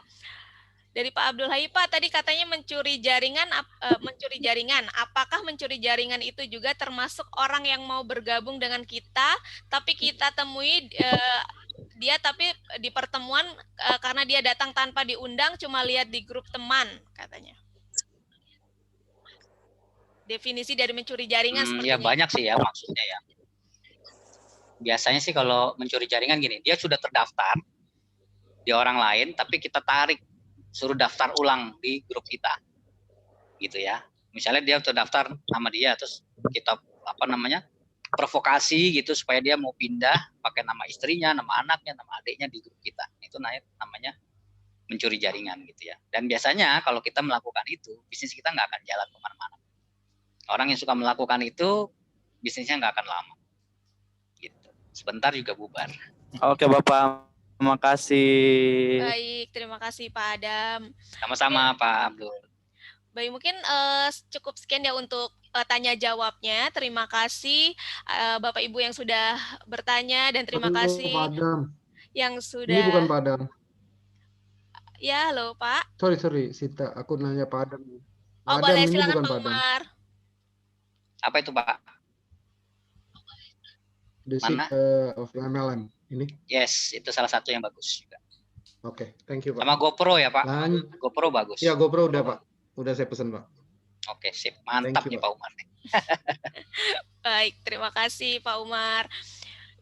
Dari Pak Abdul Hayy, Pak, tadi katanya mencuri jaringan. Apakah mencuri jaringan itu juga termasuk orang yang mau bergabung dengan kita, tapi kita temui dia tapi di pertemuan karena dia datang tanpa diundang, cuma lihat di grup teman, katanya. Definisi dari mencuri jaringan seperti ya banyak sih ya maksudnya ya. Biasanya sih kalau mencuri jaringan gini, dia sudah terdaftar di orang lain, tapi kita tarik, suruh daftar ulang di grup kita, gitu ya. Misalnya dia terdaftar nama dia, terus kita provokasi gitu supaya dia mau pindah pakai nama istrinya, nama anaknya, nama adiknya di grup kita. Itu namanya mencuri jaringan gitu ya. Dan biasanya kalau kita melakukan itu, bisnis kita nggak akan jalan kemana-mana. Orang yang suka melakukan itu, bisnisnya nggak akan lama. Gitu. Sebentar juga bubar. Oke Bapak, terima kasih. Baik, terima kasih Pak Adam. Sama-sama Pak Abdul. Baik, mungkin cukup sekian ya untuk tanya jawabnya. Terima kasih Bapak Ibu yang sudah bertanya dan terima kasih Pak Adam. yang sudah. Ini bukan Pak Adam. Ya, halo Pak. Sorry, Sita. Aku nanya Pak Adam. Oh, Adam, boleh, ini silakan bukan Pak Pak Adam. Umar. Apa itu Pak? Basic Mana? of MLM. Ini? Yes, itu salah satu yang bagus juga. Oke, thank you Pak. Sama GoPro ya Pak? Lanjut. GoPro bagus. Ya, GoPro udah Pak. Udah saya pesan Pak. Oke, sip. Mantap Thank you, nih Pak Umar. Baik, terima kasih Pak Umar.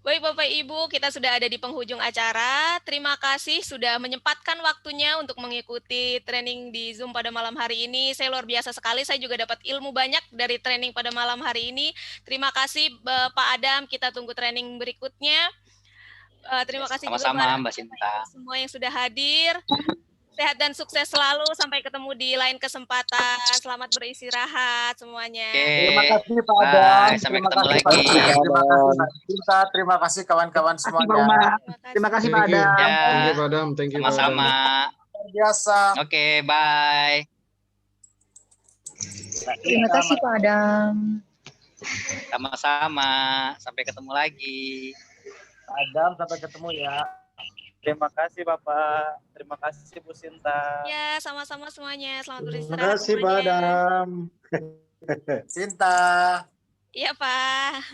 Baik Bapak Ibu, kita sudah ada di penghujung acara. Terima kasih sudah menyempatkan waktunya untuk mengikuti training di Zoom pada malam hari ini. Saya luar biasa sekali, saya juga dapat ilmu banyak dari training pada malam hari ini. Terima kasih Pak Adam, kita tunggu training berikutnya. Terima kasih Sama-sama juga Mbak Sinta. semua yang sudah hadir. Sehat dan sukses selalu. Sampai ketemu di lain kesempatan. Selamat beristirahat semuanya. Oke. Terima kasih Pak Bye. Adam. Sampai Terima ketemu kasih lagi. Pak Adam. Terima kasih Mbak Cinta. Terima kasih kawan-kawan semuanya. Terima kasih Pak Adam. Adam. Ya. Thank you Pak Adam. Thank you Pak Adam. Sama-sama. Luar biasa. Oke, bye. Terima kasih Pak Adam. Sama-sama. Sampai ketemu lagi. Pak Adam, sampai ketemu ya. Terima kasih Bapak, terima kasih Bu Sinta. Ya, sama-sama semuanya. Selamat Terima beristirahat kasih Pak semuanya. Adam. Cinta. Iya, Pak.